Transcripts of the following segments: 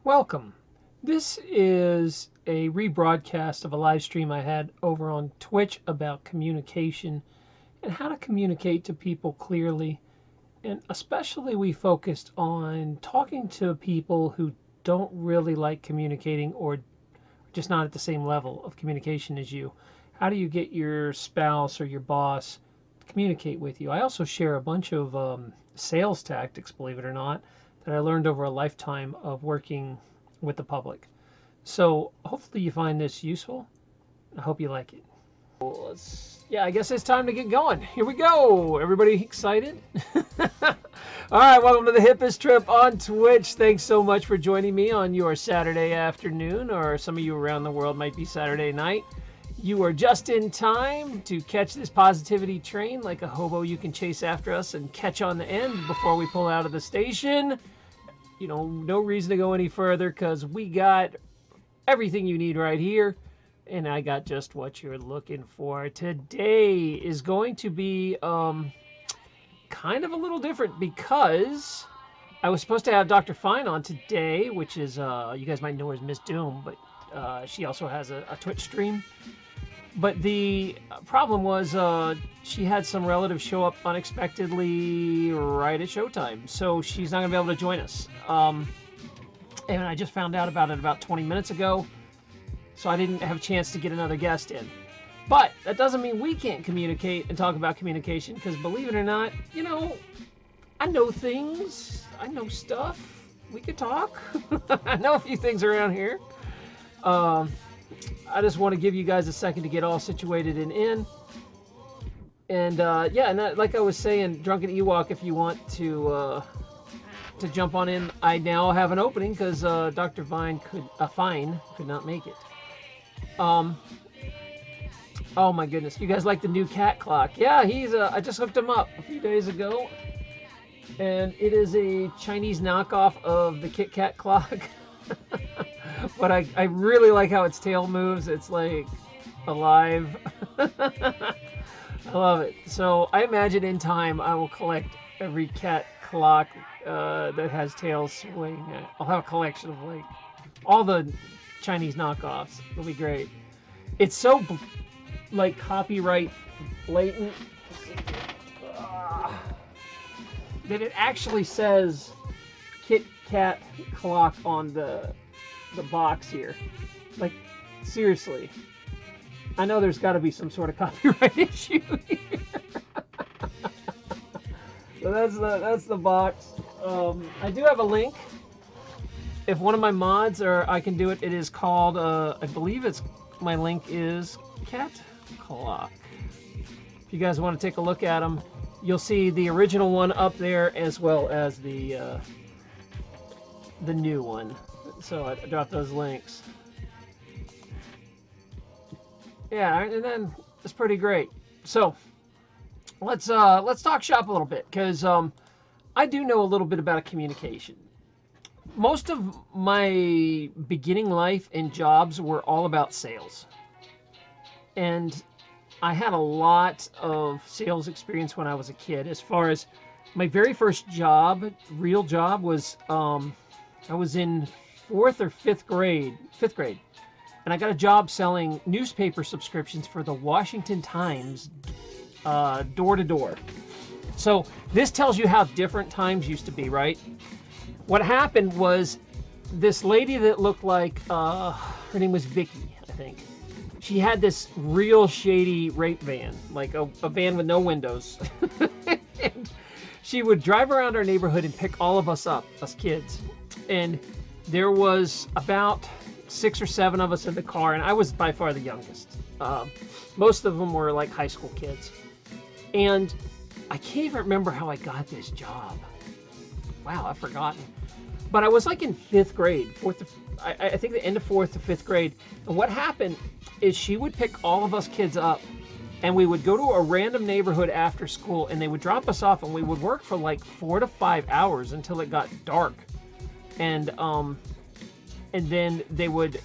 Welcome. This is a rebroadcast of a live stream I had over on Twitch about communication and how to communicate to people clearly. And especially we focused on talking to people who don't really like communicating or just not at the same level of communication as you. How do you get your spouse or your boss to communicate with you? I also share a bunch of sales tactics, believe it or not, that I learned over a lifetime of working with the public. So hopefully you find this useful. I hope you like it. Yeah, I guess it's time to get going. Here we go. Everybody excited? All right, welcome to the Hippest Trip on Twitch. Thanks so much for joining me on your Saturday afternoon, or some of you around the world might be Saturday night. You are just in time to catch this positivity train like a hobo. You can chase after us and catch on the end before we pull out of the station. You know, no reason to go any further because we got everything you need right here. And I got just what you're looking for. Today is going to be kind of a little different because I was supposed to have Dr. Fine on today, which is, you guys might know her as Miss Doom, but she also has a Twitch stream. But the problem was she had some relatives show up unexpectedly right at showtime. So she's not going to be able to join us. And I just found out about it about 20 minutes ago. So I didn't have a chance to get another guest in. But that doesn't mean we can't communicate and talk about communication. Because believe it or not, you know, I know things. I know stuff. We could talk. I know a few things around here. I just want to give you guys a second to get all situated and in. And yeah, and that, like I was saying, Drunken Ewok, if you want to jump on in, I now have an opening because Dr. Fine could not make it. Oh my goodness, you guys like the new cat clock? Yeah, he's I just hooked him up a few days ago, and it is a Chinese knockoff of the Kit Kat clock. But I really like how its tail moves. It's like alive. I love it. So I imagine in time I will collect every cat clock that has tails swing. I'll have a collection of like all the Chinese knockoffs. It'll be great. It's so like copyright blatant that it actually says Kit Kat clock on the box here. Like, seriously. I know there's got to be some sort of copyright issue here. So that's the box. I do have a link. If one of my mods, or I can do it, it is called, I believe my link is Cat Clock. If you guys want to take a look at them, you'll see the original one up there as well as the new one. So I dropped those links. Yeah, and then it's pretty great. So let's talk shop a little bit because I do know a little bit about communication. Most of my beginning life and jobs were all about sales. And I had a lot of sales experience when I was a kid. As far as my very first job, real job, was I was in fourth or fifth grade, and I got a job selling newspaper subscriptions for the Washington Times, door to door. So this tells you how different times used to be, right? What happened was this lady that looked like, her name was Vicky, I think. She had this real shady rape van, like a van with no windows. And she would drive around our neighborhood and pick all of us up, us kids. And there was about 6 or 7 of us in the car, and I was by far the youngest. Most of them were like high school kids. And I can't even remember how I got this job. Wow, I've forgotten. But I was like in 5th grade, I think the end of 4th to 5th grade. And what happened is she would pick all of us kids up, and we would go to a random neighborhood after school, and they would drop us off, and we would work for like 4 to 5 hours until it got dark. And then they would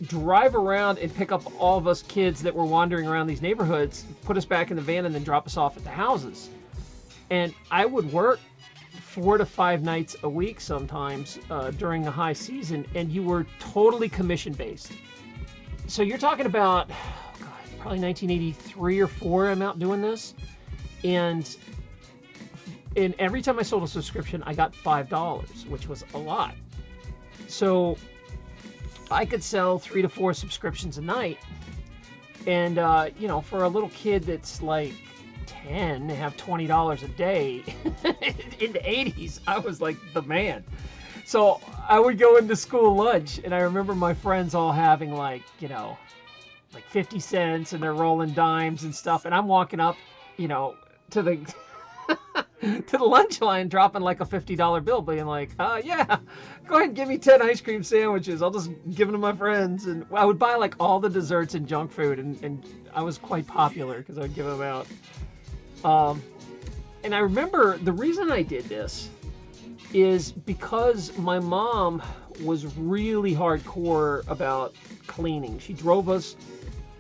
drive around and pick up all of us kids that were wandering around these neighborhoods, put us back in the van, and then drop us off at the houses. And I would work 4 to 5 nights a week sometimes during the high season, and you were totally commission based. So you're talking about probably 1983 or 4 I'm out doing this, and every time I sold a subscription I got $5, which was a lot. So I could sell 3 to 4 subscriptions a night, and you know, for a little kid that's like 10 to have $20 a day in the 80s, I was like the man. So I would go into school lunch, and I remember my friends all having like, you know, like 50 cents, and they're rolling dimes and stuff, and I'm walking up, you know, to the to the lunch line dropping like a $50 bill, being like, yeah, go ahead and give me 10 ice cream sandwiches, I'll just give them to my friends. And I would buy like all the desserts and junk food, and I was quite popular because I would give them out. And I remember the reason I did this is because my mom was really hardcore about cleaning. She drove us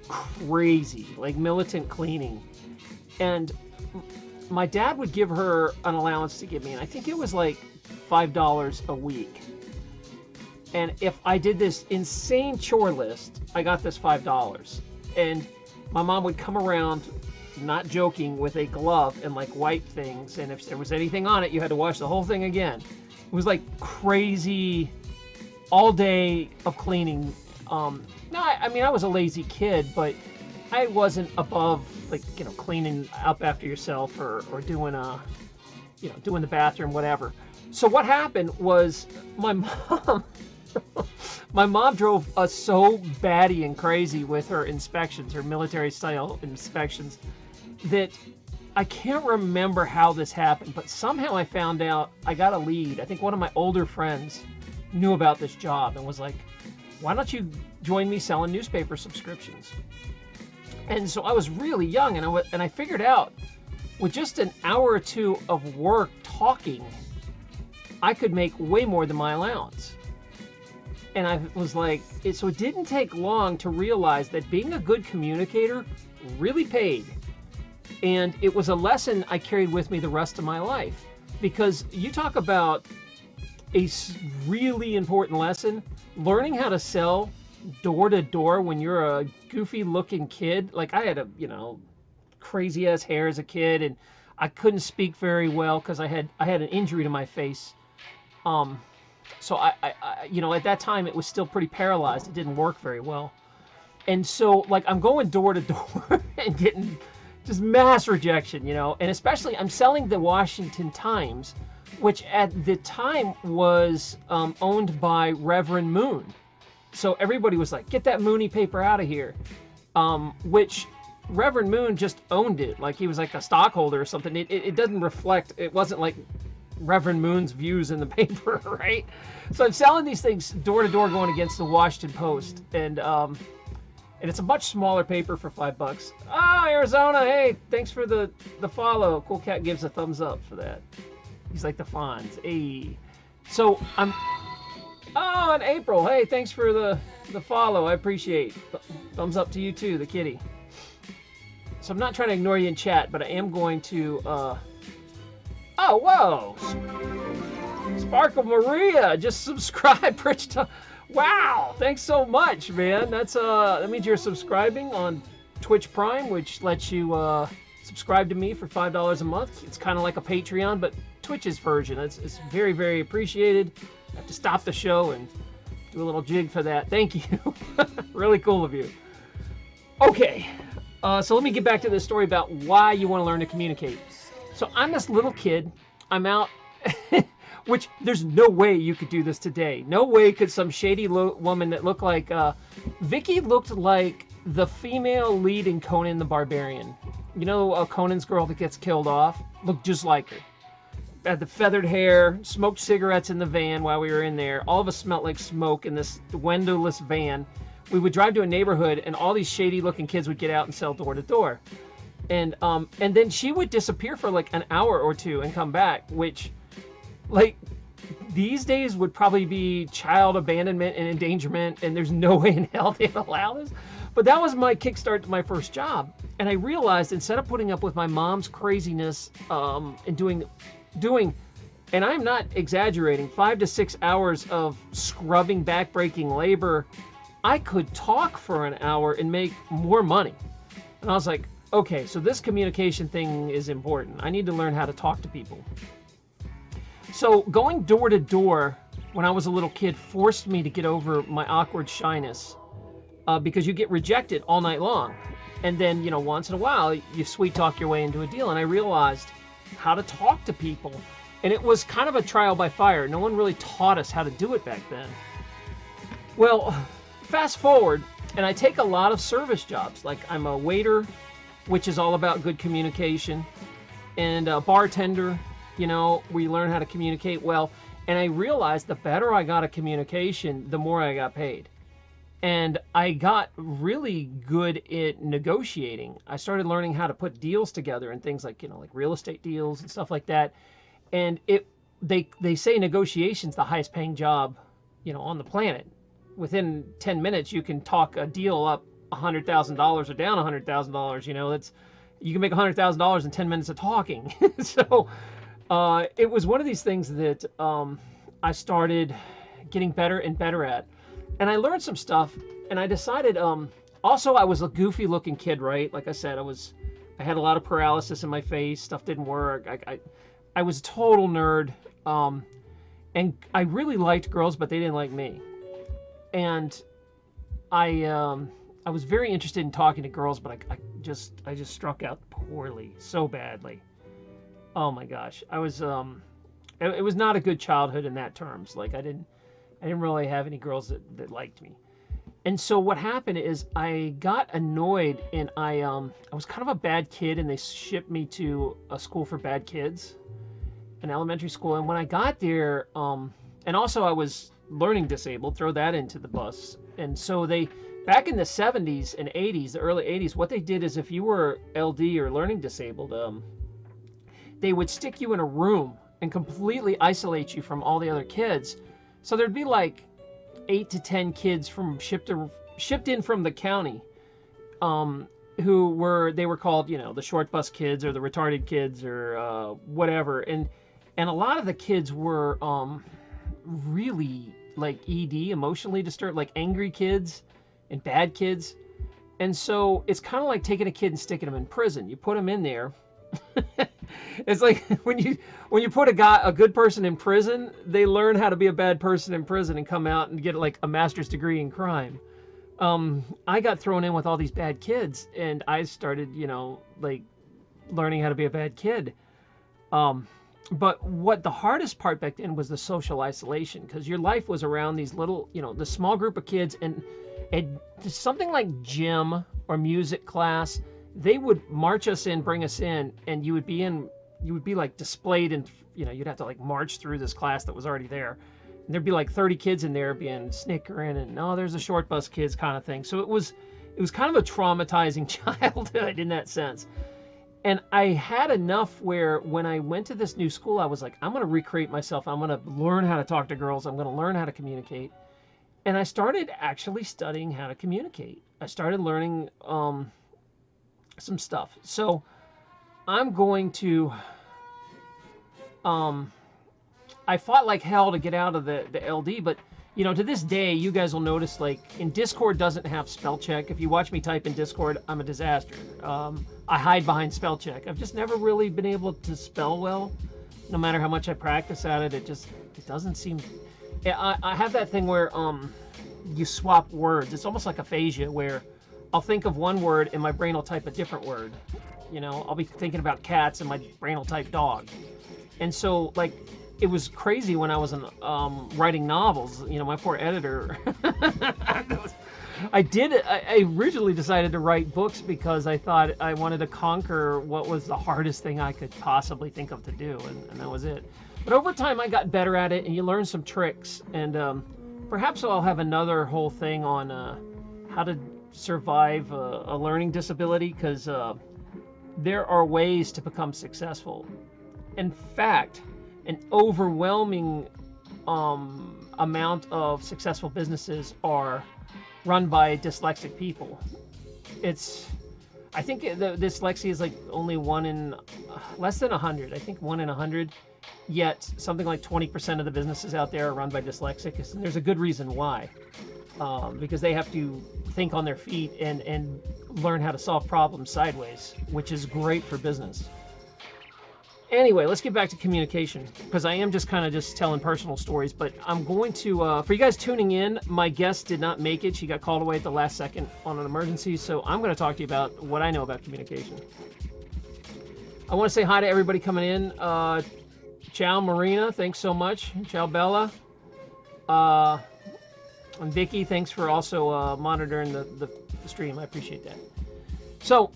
crazy, like militant cleaning. And my dad would give her an allowance to give me, and I think it was like $5 a week. And if I did this insane chore list, I got this $5. And my mom would come around, not joking, with a glove and like wipe things, and if there was anything on it, you had to wash the whole thing again. It was like crazy, all day of cleaning. No, I mean, I was a lazy kid, but I wasn't above, like, you know, cleaning up after yourself or doing you know, doing the bathroom, whatever. So what happened was my mom drove us so batty and crazy with her inspections, her military style inspections, that I can't remember how this happened, but somehow I found out I got a lead. I think one of my older friends knew about this job and was like, why don't you join me selling newspaper subscriptions? And so I was really young, and I figured out with just an hour or two of work talking, I could make way more than my allowance. And I was like, so it didn't take long to realize that being a good communicator really paid. And it was a lesson I carried with me the rest of my life. Because you talk about a really important lesson, learning how to sell door to door when you're a goofy looking kid. Like, I had you know, crazy ass hair as a kid, and I couldn't speak very well because I had an injury to my face. So I you know, at that time it was still pretty paralyzed. It didn't work very well. And so, like, I'm going door to door and getting just mass rejection, you know, and especially I'm selling the Washington Times, which at the time was owned by Reverend Moon. So everybody was like, get that Mooney paper out of here, which Reverend Moon just owned it. Like, he was like a stockholder or something. It doesn't reflect, it wasn't like Reverend Moon's views in the paper, right? So I'm selling these things door to door, going against the Washington Post, and it's a much smaller paper for $5. Oh, Arizona, hey, thanks for the follow. Cool Cat gives a thumbs up for that. He's like the Fonz. Hey. So oh, and April, hey, thanks for the follow. I appreciate. Thumbs up to you too, the kitty. So I'm not trying to ignore you in chat, but I am going to oh, whoa! Sparkle Maria just subscribed. Rich, wow! Thanks so much, man. That means you're subscribing on Twitch Prime, which lets you subscribe to me for $5 a month. It's kind of like a Patreon, but Twitch's version. It's very, very appreciated. I have to stop the show and do a little jig for that. Thank you. Really cool of you. Okay, so let me get back to this story about why you want to learn to communicate. So I'm this little kid. I'm out, which there's no way you could do this today. No way could some shady woman that looked like, Vicky looked like the female lead in Conan the Barbarian. You know, Conan's girl that gets killed off? Looked just like her. Had the feathered hair, smoked cigarettes in the van while we were in there. All of us smelled like smoke in this windowless van. We would drive to a neighborhood, and all these shady looking kids would get out and sell door to door. And then she would disappear for like an hour or two and come back, which, like, these days would probably be child abandonment and endangerment, and there's no way in hell they'd allow this. But that was my kickstart to my first job. And I realized, instead of putting up with my mom's craziness and doing And I'm not exaggerating, 5 to 6 hours of scrubbing, backbreaking labor, I could talk for an hour and make more money. And I was like, okay, so this communication thing is important. I need to learn how to talk to people. So going door to door when I was a little kid forced me to get over my awkward shyness, because you get rejected all night long. And then, once in a while, you sweet talk your way into a deal. And I realized how to talk to people. And it was kind of a trial by fire. No one really taught us how to do it back then. Well, fast forward, and I take a lot of service jobs. Like I'm a waiter, which is all about good communication, and a bartender, we learn how to communicate well. And I realized the better I got at communication, the more I got paid. And I got really good at negotiating. I started learning how to put deals together and things like, like real estate deals and stuff like that. And they say negotiation's the highest paying job, on the planet. Within 10 minutes, you can talk a deal up $100,000 or down $100,000. You can make $100,000 in 10 minutes of talking. So it was one of these things that I started getting better and better at. And I learned some stuff, and I decided, also I was a goofy looking kid, right? Like I said, I had a lot of paralysis in my face, stuff didn't work. I was a total nerd, and I really liked girls, but they didn't like me. And I was very interested in talking to girls, but I just struck out poorly, so badly. Oh my gosh, I was it was not a good childhood in that terms. Like I didn't really have any girls that liked me. And so what happened is I got annoyed, and I was kind of a bad kid, and they shipped me to a school for bad kids, an elementary school. And when I got there, and also I was learning disabled, throw that into the bus. And so back in the 70s and 80s, the early 80s, what they did is if you were LD or learning disabled, they would stick you in a room and completely isolate you from all the other kids. So there'd be like 8 to 10 kids shipped in from the county, who were called, the short bus kids or the retarded kids or whatever. And a lot of the kids were really like ED, emotionally disturbed, like angry kids and bad kids. And so it's kind of like taking a kid and sticking them in prison. You put them in there. It's like when you put a good person in prison, they learn how to be a bad person in prison and come out and get like a master's degree in crime. I got thrown in with all these bad kids, and I started, like learning how to be a bad kid. But what the hardest part back then was the social isolation, because your life was around these little, the small group of kids, and something like gym or music class, they would march us in, bring us in, and you would be like displayed, and you'd have to like march through this class that was already there. And there'd be like 30 kids in there being snickering, and there's a short bus kids kind of thing. So it was kind of a traumatizing childhood in that sense. And I had enough where when I went to this new school, I was like, I'm going to recreate myself. I'm going to learn how to talk to girls. I'm going to learn how to communicate. And I started actually studying how to communicate. I started learning some stuff. So I'm going to, I fought like hell to get out of the LD, but to this day, you guys will notice, like, in Discord doesn't have spell check. If you watch me type in Discord, I'm a disaster. I hide behind spell check. I've just never really been able to spell well. No matter how much I practice at it, it doesn't seem... I have that thing where you swap words. It's almost like aphasia, where I'll think of one word and my brain will type a different word. I'll be thinking about cats and my brain will type dog. And so, like... It was crazy when I was writing novels. My poor editor. I originally decided to write books because I thought I wanted to conquer what was the hardest thing I could possibly think of to do, and that was it. But over time, I got better at it, and you learn some tricks. And perhaps I'll have another whole thing on how to survive a learning disability, because there are ways to become successful. In fact, an overwhelming amount of successful businesses are run by dyslexic people. I think the dyslexia is like only less than 100. I think 1 in 100. yet something like 20% of the businesses out there are run by dyslexics, and there's a good reason why. Because they have to think on their feet and learn how to solve problems sideways, which is great for business. Anyway, let's get back to communication, because I am just kind of just telling personal stories, but I'm going to, for you guys tuning in, my guest did not make it. She got called away at the last second on an emergency, so I'm going to talk to you about what I know about communication. I want to say hi to everybody coming in. Ciao, Marina, thanks so much. Ciao, Bella. And Vicky, thanks for also monitoring the stream. I appreciate that. So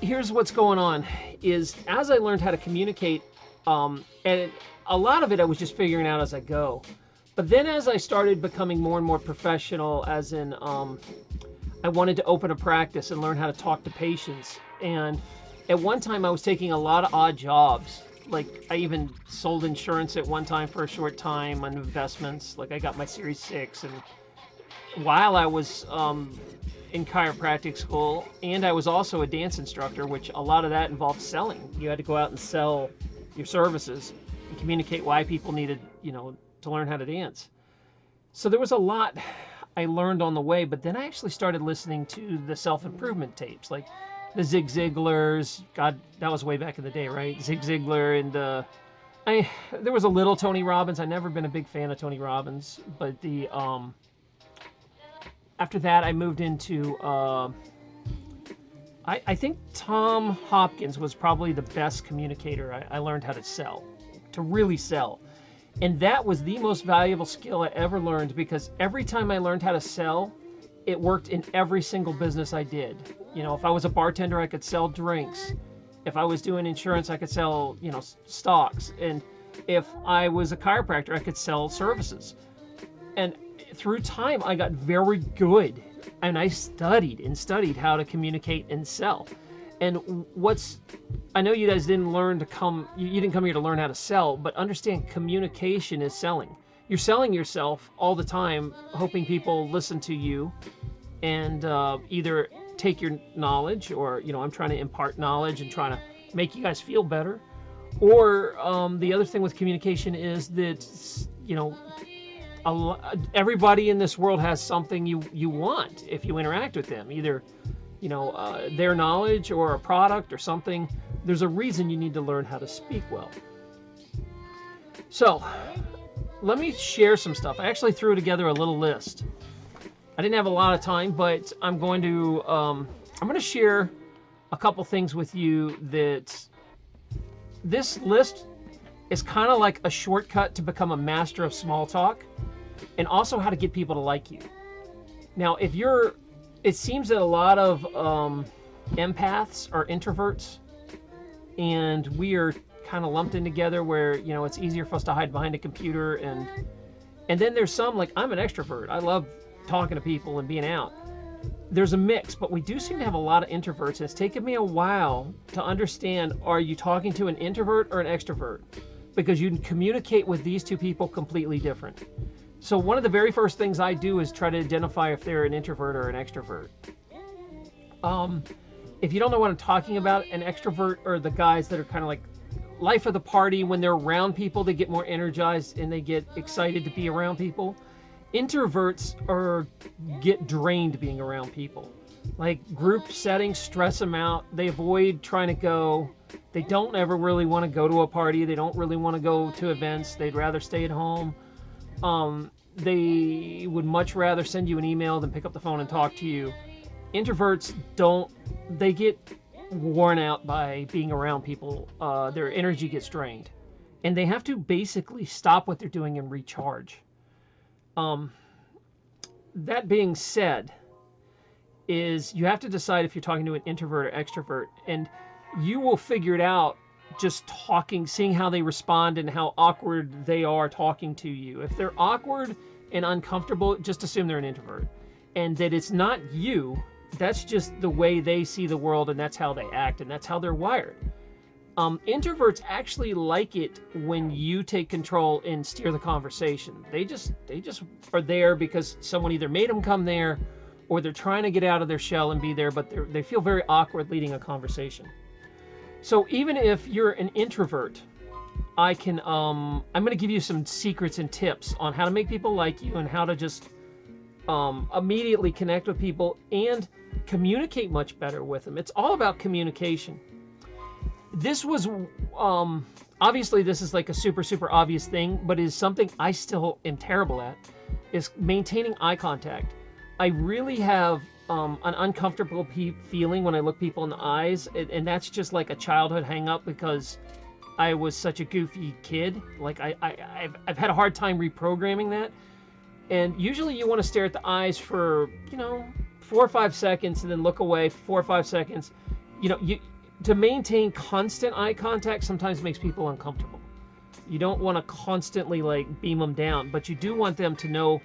here's what's going on is as I learned how to communicate, and a lot of it I was just figuring out as I go. But then as I started becoming more and more professional, as in I wanted to open a practice and learn how to talk to patients. And at one time I was taking a lot of odd jobs. Like I even sold insurance at one time for a short time on investments. Like I got my Series 6 and while I was in chiropractic school, and I was also a dance instructor, which a lot of that involved selling. You had to go out and sell your services and communicate why people needed, to learn how to dance. So there was a lot I learned on the way, but then I actually started listening to the self-improvement tapes, like the Zig Ziglars. God, that was way back in the day, right? Zig Ziglar and there was a little Tony Robbins. I've never been a big fan of Tony Robbins, but after that, I moved into, I think Tom Hopkins was probably the best communicator. I learned how to sell, to really sell. And that was the most valuable skill I ever learned, because every time I learned how to sell, it worked in every single business I did. If I was a bartender, I could sell drinks. If I was doing insurance, I could sell, stocks. And if I was a chiropractor, I could sell services. And through time, I got very good, and I studied how to communicate and sell. And I know you guys didn't you didn't come here to learn how to sell, but understand communication is selling. You're selling yourself all the time, hoping people listen to you and either take your knowledge, or, I'm trying to impart knowledge and trying to make you guys feel better. Or the other thing with communication is that, everybody in this world has something you want if you interact with them, either their knowledge or a product or something. There's a reason you need to learn how to speak well. So let me share some stuff. I actually threw together a little list. I didn't have a lot of time, but I'm going to share a couple things with you. That this list is kind of like a shortcut to become a master of small talk, and also how to get people to like you. Now, it seems that a lot of empaths are introverts, and we are kind of lumped in together where, it's easier for us to hide behind a computer. And then there's some, like, I'm an extrovert. I love talking to people and being out. There's a mix, but we do seem to have a lot of introverts, and it's taken me a while to understand, are you talking to an introvert or an extrovert? Because you can communicate with these two people completely different. So one of the very first things I do is try to identify if they're an introvert or an extrovert. If you don't know what I'm talking about, an extrovert are the guys that are kind of like life of the party. When they're around people, they get more energized and they get excited to be around people. Introverts get drained being around people. Like group settings stress them out. They avoid trying to go. They don't ever really want to go to a party. They don't really want to go to events. They'd rather stay at home. They would much rather send you an email than pick up the phone and talk to you. Introverts they get worn out by being around people. Their energy gets drained, and they have to basically stop what they're doing and recharge. That being said, is you have to decide if you're talking to an introvert or extrovert, and you will figure it out just talking, seeing how they respond and how awkward they are talking to you. If they're awkward and uncomfortable, just assume they're an introvert, and that it's not you. That's just the way they see the world, and that's how they act, and that's how they're wired. Introverts actually like it when you take control and steer the conversation. They just are there because someone either made them come there, or they're trying to get out of their shell and be there, but they feel very awkward leading a conversation. So even if you're an introvert, I'm going to give you some secrets and tips on how to make people like you and how to just immediately connect with people and communicate much better with them. It's all about communication. This was, obviously this is like a super, super obvious thing, but is something I still am terrible at, is maintaining eye contact. I really have an uncomfortable feeling when I look people in the eyes, and that's just like a childhood hang up because I was such a goofy kid. Like I've had a hard time reprogramming that. And usually you want to stare at the eyes for, 4 or 5 seconds and then look away for 4 or 5 seconds. To maintain constant eye contact sometimes makes people uncomfortable. You don't want to constantly like beam them down, but you do want them to know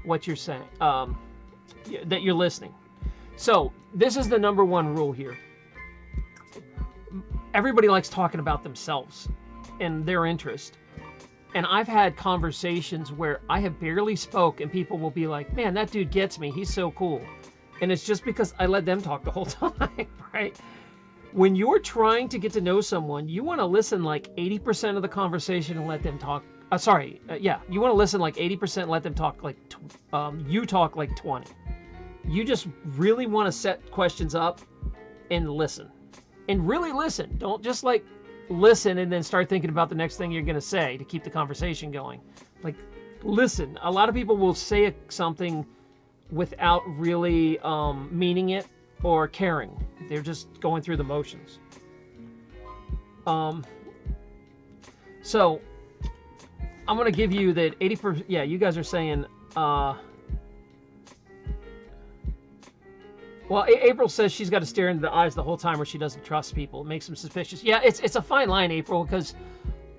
what you're saying, that you're listening. So this is the number one rule here. Everybody likes talking about themselves and their interest. And I've had conversations where I have barely spoke and people will be like, man, that dude gets me. He's so cool. And it's just because I let them talk the whole time, right? When you're trying to get to know someone, you want to listen like 80% of the conversation and let them talk. You want to listen like 80% and let them talk like, you talk like 20. You just really want to set questions up and listen. And really listen. Don't just like listen and then start thinking about the next thing you're going to say to keep the conversation going. Like, listen. A lot of people will say something without really meaning it or caring. They're just going through the motions. So, I'm going to give you that 80%. Yeah, you guys are saying... Well, April says she's got to stare into the eyes the whole time or she doesn't trust people. It makes them suspicious. Yeah, it's a fine line, April, because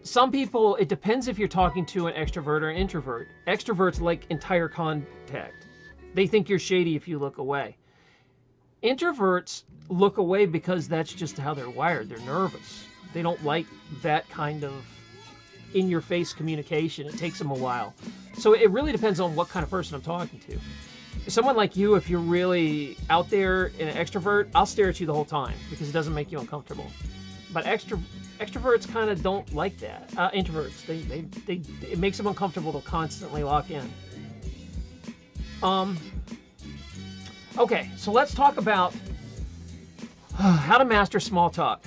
some people, it depends if you're talking to an extrovert or an introvert. Extroverts like entire contact. They think you're shady if you look away. Introverts look away because that's just how they're wired. They're nervous. They don't like that kind of in-your-face communication. It takes them a while. So it really depends on what kind of person I'm talking to. Someone like you, if you're really out there and an extrovert, I'll stare at you the whole time because it doesn't make you uncomfortable. But extroverts kind of don't like that. Introverts, it makes them uncomfortable to constantly lock in. Okay, so let's talk about how to master small talk.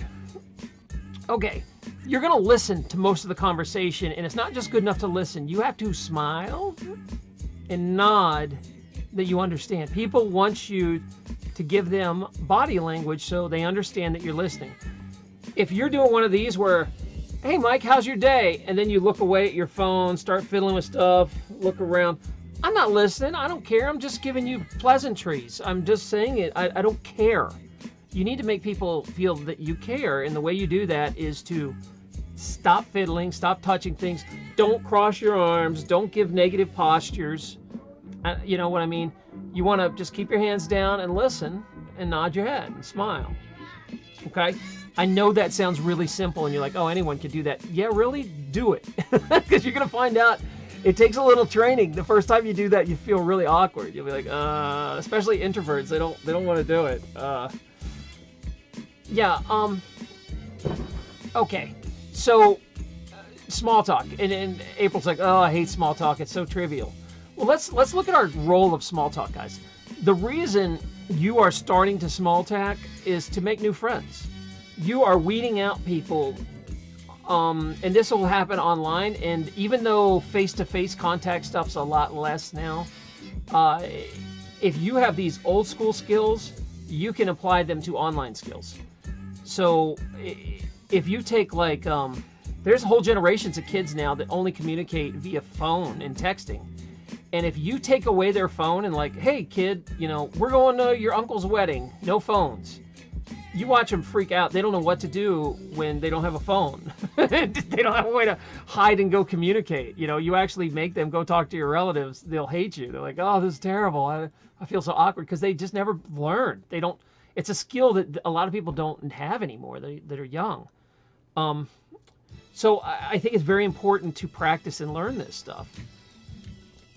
Okay, you're going to listen to most of the conversation, and it's not just good enough to listen. You have to smile and nod that you understand. People want you to give them body language so they understand that you're listening. If you're doing one of these where, hey Mike, how's your day? And then you look away at your phone, start fiddling with stuff, look around. I'm not listening. I don't care. I'm just giving you pleasantries. I'm just saying it. I don't care. You need to make people feel that you care. And the way you do that is to stop fiddling, stop touching things. Don't cross your arms. Don't give negative postures. You know what I mean? You want to just keep your hands down and listen and nod your head and smile. Okay? I know that sounds really simple and you're like, oh, anyone can do that. Yeah, really? Do it. Because you're going to find out it takes a little training. The first time you do that, you feel really awkward. You'll be like, especially introverts, they don't want to do it. Okay. So, small talk. And April's like, oh, I hate small talk. It's so trivial. Well, let's look at our role of small talk, guys. The reason you are starting to small talk is to make new friends. You are weeding out people, and this will happen online. And even though face-to-face contact stuff's a lot less now, if you have these old school skills, you can apply them to online skills. So if you take like, there's whole generations of kids now that only communicate via phone and texting. And if you take away their phone and like, hey kid, we're going to your uncle's wedding, no phones. You watch them freak out. They don't know what to do when they don't have a phone. They don't have a way to hide and go communicate. You actually make them go talk to your relatives. They'll hate you. They're like, oh, this is terrible. I feel so awkward because they just never learned. It's a skill that a lot of people don't have anymore that are young. So I think it's very important to practice and learn this stuff.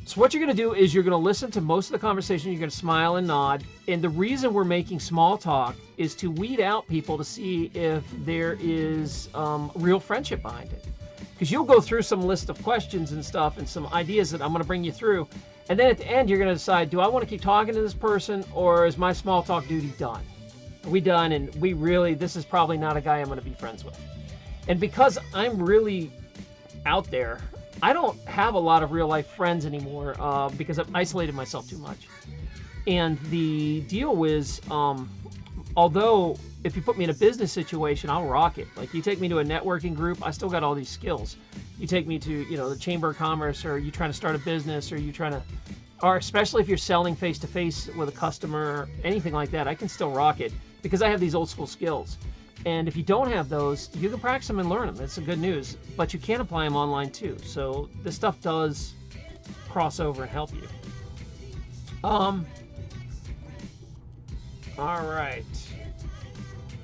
So what you're going to do is you're going to listen to most of the conversation. You're going to smile and nod. And the reason we're making small talk is to weed out people to see if there is real friendship behind it. because you'll go through some list of questions and stuff and some ideas that I'm going to bring you through. And then at the end, you're going to decide, do I want to keep talking to this person, or is my small talk duty done? Are we done? And this is probably not a guy I'm going to be friends with. And because I'm really out there, I don't have a lot of real life friends anymore because I've isolated myself too much. And the deal is, although if you put me in a business situation, I'll rock it. Like, you take me to a networking group, I still got all these skills. You take me to, the Chamber of Commerce, or you trying to start a business, or especially if you're selling face to face with a customer, or anything like that, I can still rock it because I have these old school skills. And if you don't have those, you can practice them and learn them. That's the good news. But you can apply them online too. So this stuff does cross over and help you. All right.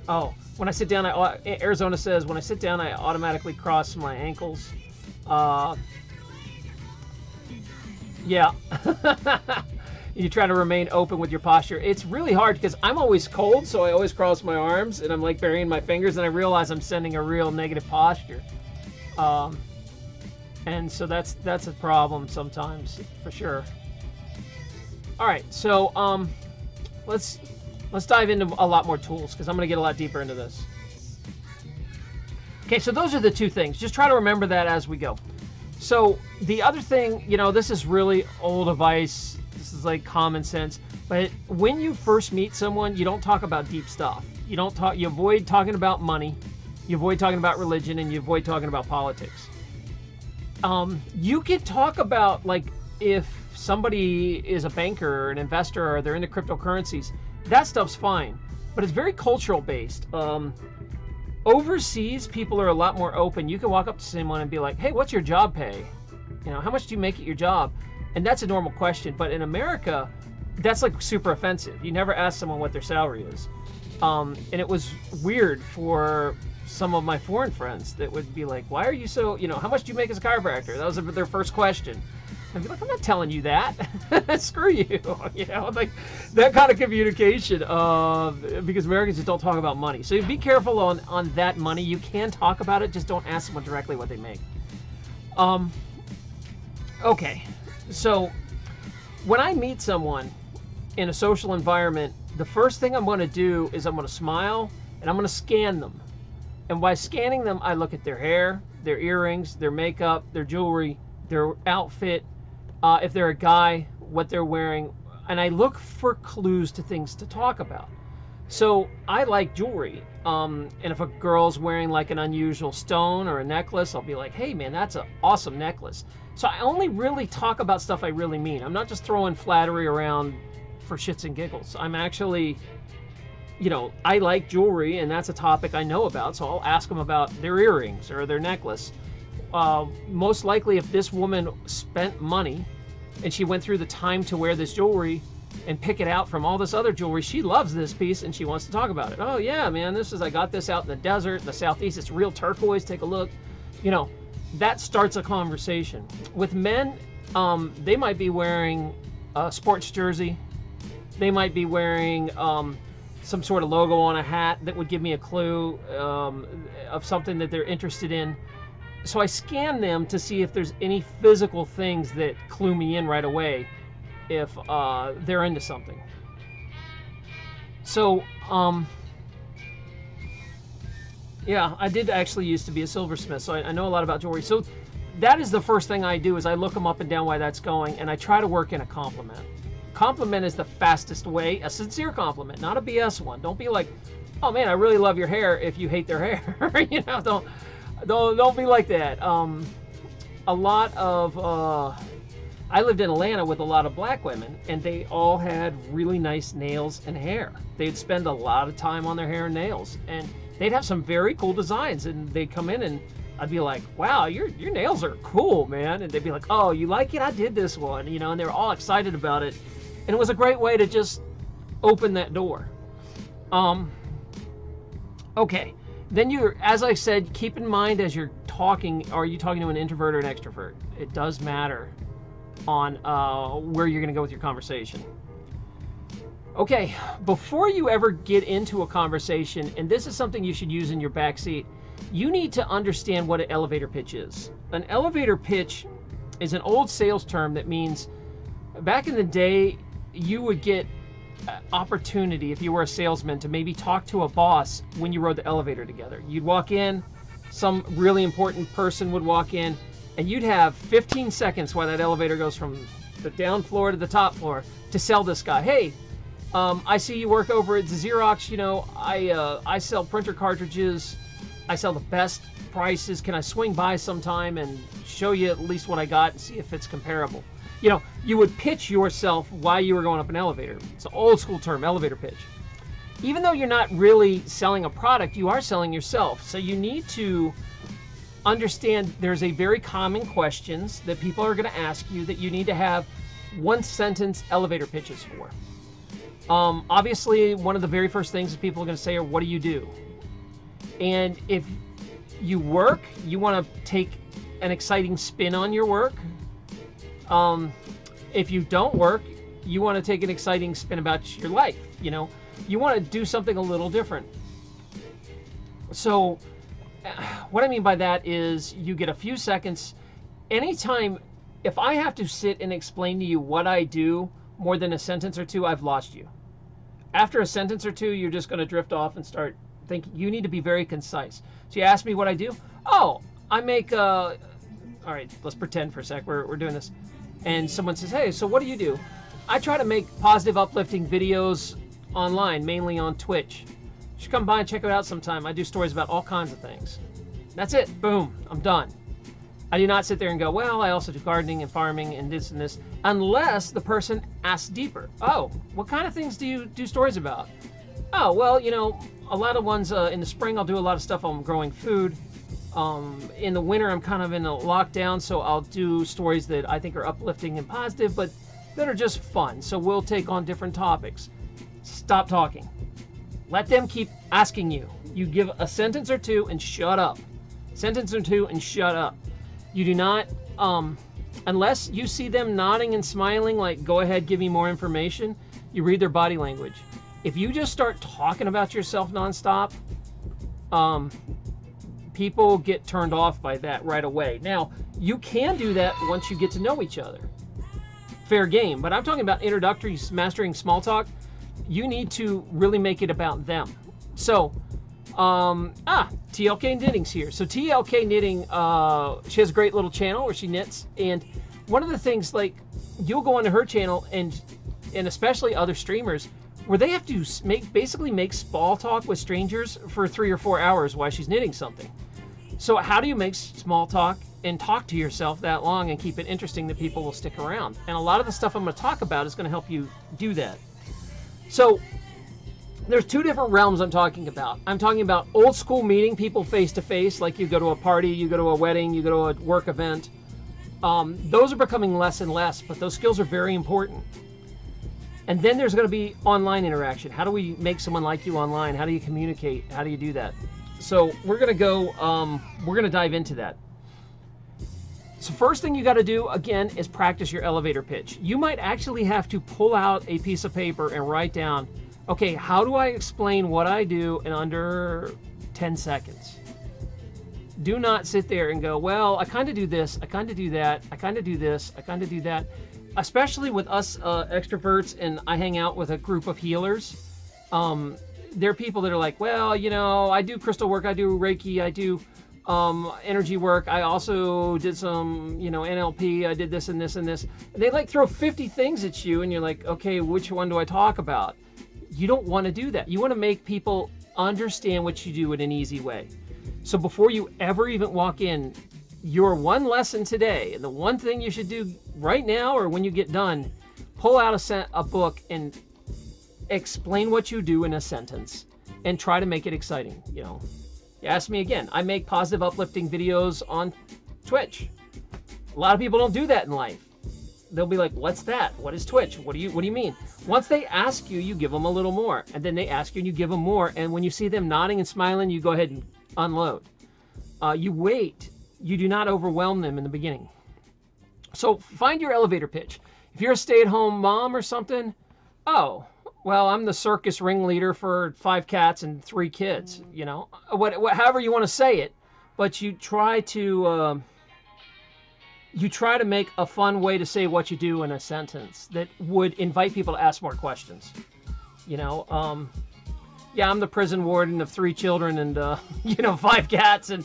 Oh, when I sit down, Arizona says, when I sit down, I automatically cross my ankles. Yeah. You try to remain open with your posture. It's really hard because I'm always cold, so I always cross my arms, and I'm like burying my fingers, and I realize I'm sending a real negative posture. And so that's a problem sometimes, for sure. All right, so let's dive into a lot more tools, because I'm going to get a lot deeper into this. Okay, so those are the two things. Just try to remember that as we go. So the other thing, this is really old advice. This is like common sense. But when you first meet someone, you don't talk about deep stuff. You avoid talking about money. You avoid talking about religion, and you avoid talking about politics. You can talk about, like, if somebody is a banker or an investor, or they're into cryptocurrencies, that stuff's fine. But it's very cultural based. Overseas, people are a lot more open. You can walk up to someone and be like, hey, what's your job pay? How much do you make at your job? And that's a normal question. But in America, that's like super offensive. You never ask someone what their salary is. And it was weird for some of my foreign friends that would be like, why are you so, how much do you make as a chiropractor? That was their first question. I'd be like, I'm not telling you that. Screw you. Like that kind of communication. Because Americans just don't talk about money. So be careful on that money. You can talk about it, just don't ask someone directly what they make. Okay. So when I meet someone in a social environment, the first thing I'm going to do is I'm going to smile and I'm going to scan them. And by scanning them, I look at their hair, their earrings, their makeup, their jewelry, their outfit. If they're a guy, what they're wearing, and I look for clues to things to talk about. So I like jewelry, and if a girl's wearing like an unusual stone or a necklace, I'll be like, hey man, that's an awesome necklace. So I only really talk about stuff I really mean. I'm not just throwing flattery around for shits and giggles. I'm actually, I like jewelry, and that's a topic I know about, so I'll ask them about their earrings or their necklace. Most likely, if this woman spent money and she went through the time to wear this jewelry and pick it out from all this other jewelry, she loves this piece and she wants to talk about it. Oh yeah, man, I got this out in the desert, in the southeast. It's real turquoise. Take a look. That starts a conversation. With men, they might be wearing a sports jersey. They might be wearing some sort of logo on a hat that would give me a clue of something that they're interested in. So I scan them to see if there's any physical things that clue me in right away if they're into something. So, yeah, I did actually used to be a silversmith, so I know a lot about jewelry. So that is the first thing I do, is I look them up and down why that's going, and I try to work in a compliment. Compliment is the fastest way, a sincere compliment, not a BS one. Don't be like, oh man, I really love your hair, if you hate their hair. Don't be like that. A lot of, I lived in Atlanta with a lot of black women, and they all had really nice nails and hair. They'd spend a lot of time on their hair and nails, and they'd have some very cool designs, and they'd come in and I'd be like, wow, your nails are cool, man. And they'd be like, oh, you like it? I did this one, and they were all excited about it. And it was a great way to just open that door. Okay. Then as I said, keep in mind as you're talking, are you talking to an introvert or an extrovert? It does matter on where you're going to go with your conversation. Okay, before you ever get into a conversation, and this is something you should use in your backseat, you need to understand what an elevator pitch is. An elevator pitch is an old sales term that means back in the day, you would get opportunity if you were a salesman to maybe talk to a boss when you rode the elevator together. You'd walk in, some really important person would walk in, and you'd have 15 seconds while that elevator goes from the down floor to the top floor to sell this guy. Hey, I see you work over at Xerox. You know, I sell printer cartridges. I sell the best prices. Can I swing by sometime and show you at least what I got and see if it's comparable? You know, you would pitch yourself while you were going up an elevator. It's an old school term, elevator pitch. Even though you're not really selling a product, you are selling yourself. So you need to understand there's a very common questions that people are going to ask you that you need to have one sentence elevator pitches for. Obviously, one of the very first things that people are going to say are, what do you do? And if you work, you want to take an exciting spin on your work. If you don't work, you want to take an exciting spin about your life. You know, you want to do something a little different. So what I mean by that is you get a few seconds. Anytime, if I have to sit and explain to you what I do more than a sentence or two, I've lost you. After a sentence or two, you're just going to drift off and start thinking. You need to be very concise. So you ask me what I do. Oh, I make, all right, let's pretend for a sec. We're doing this. And someone says, hey, so what do you do? I try to make positive, uplifting videos online, mainly on Twitch. You should come by and check it out sometime. I do stories about all kinds of things. That's it. Boom. I'm done. I do not sit there and go, well, I also do gardening and farming and this, unless the person asks deeper. Oh, what kind of things do you do stories about? Oh, well, you know, a lot of ones in the spring, I'll do a lot of stuff on growing food. In the winter, I'm kind of in a lockdown, so I'll do stories that I think are uplifting and positive, but that are just fun. So we'll take on different topics. Stop talking. Let them keep asking you. You give a sentence or two and shut up. Sentence or two and shut up. You do not, unless you see them nodding and smiling, like, go ahead, give me more information, you read their body language. If you just start talking about yourself nonstop, people get turned off by that right away. Now, you can do that once you get to know each other. Fair game. But I'm talking about introductory, mastering small talk. You need to really make it about them. So, TLK Knitting's here. So TLK Knitting, she has a great little channel where she knits. And one of the things, like, you'll go onto her channel and especially other streamers, where they have to basically make small talk with strangers for 3 or 4 hours while she's knitting something. So how do you make small talk and talk to yourself that long and keep it interesting that people will stick around? And a lot of the stuff I'm going to talk about is going to help you do that. So there's two different realms I'm talking about. I'm talking about old school meeting people face to face, like you go to a party, you go to a wedding, you go to a work event. Those are becoming less and less, but those skills are very important. And then there's going to be online interaction. How do we make someone like you online? How do you communicate? How do you do that? So we're going to go, we're going to dive into that. So first thing you got to do, again, is practice your elevator pitch. You might actually have to pull out a piece of paper and write down, okay, how do I explain what I do in under 10 seconds? Do not sit there and go, well, I kind of do this, I kind of do that, I kind of do this, I kind of do that. Especially with us extroverts, and I hang out with a group of healers. There are people that are like, well, you know, I do crystal work, I do Reiki, I do energy work, I also did some, you know, NLP, I did this and this and this. And they like throw 50 things at you, and you're like, okay, which one do I talk about? You don't want to do that. You want to make people understand what you do in an easy way. So before you ever even walk in, your one lesson today, and the one thing you should do right now or when you get done, pull out a book and explain what you do in a sentence and try to make it exciting. You know, you ask me again, I make positive, uplifting videos on Twitch. A lot of people don't do that in life. They'll be like, what's that? What is Twitch? What do you mean? Once they ask you, you give them a little more, and then they ask you and you give them more. And when you see them nodding and smiling, you go ahead and unload. You wait. You do not overwhelm them in the beginning. So find your elevator pitch. If you're a stay-at-home mom or something, oh, well, I'm the circus ringleader for 5 cats and 3 kids. You know, however you want to say it. but you try to make a fun way to say what you do in a sentence that would invite people to ask more questions. You know, yeah, I'm the prison warden of 3 children and, you know, 5 cats, and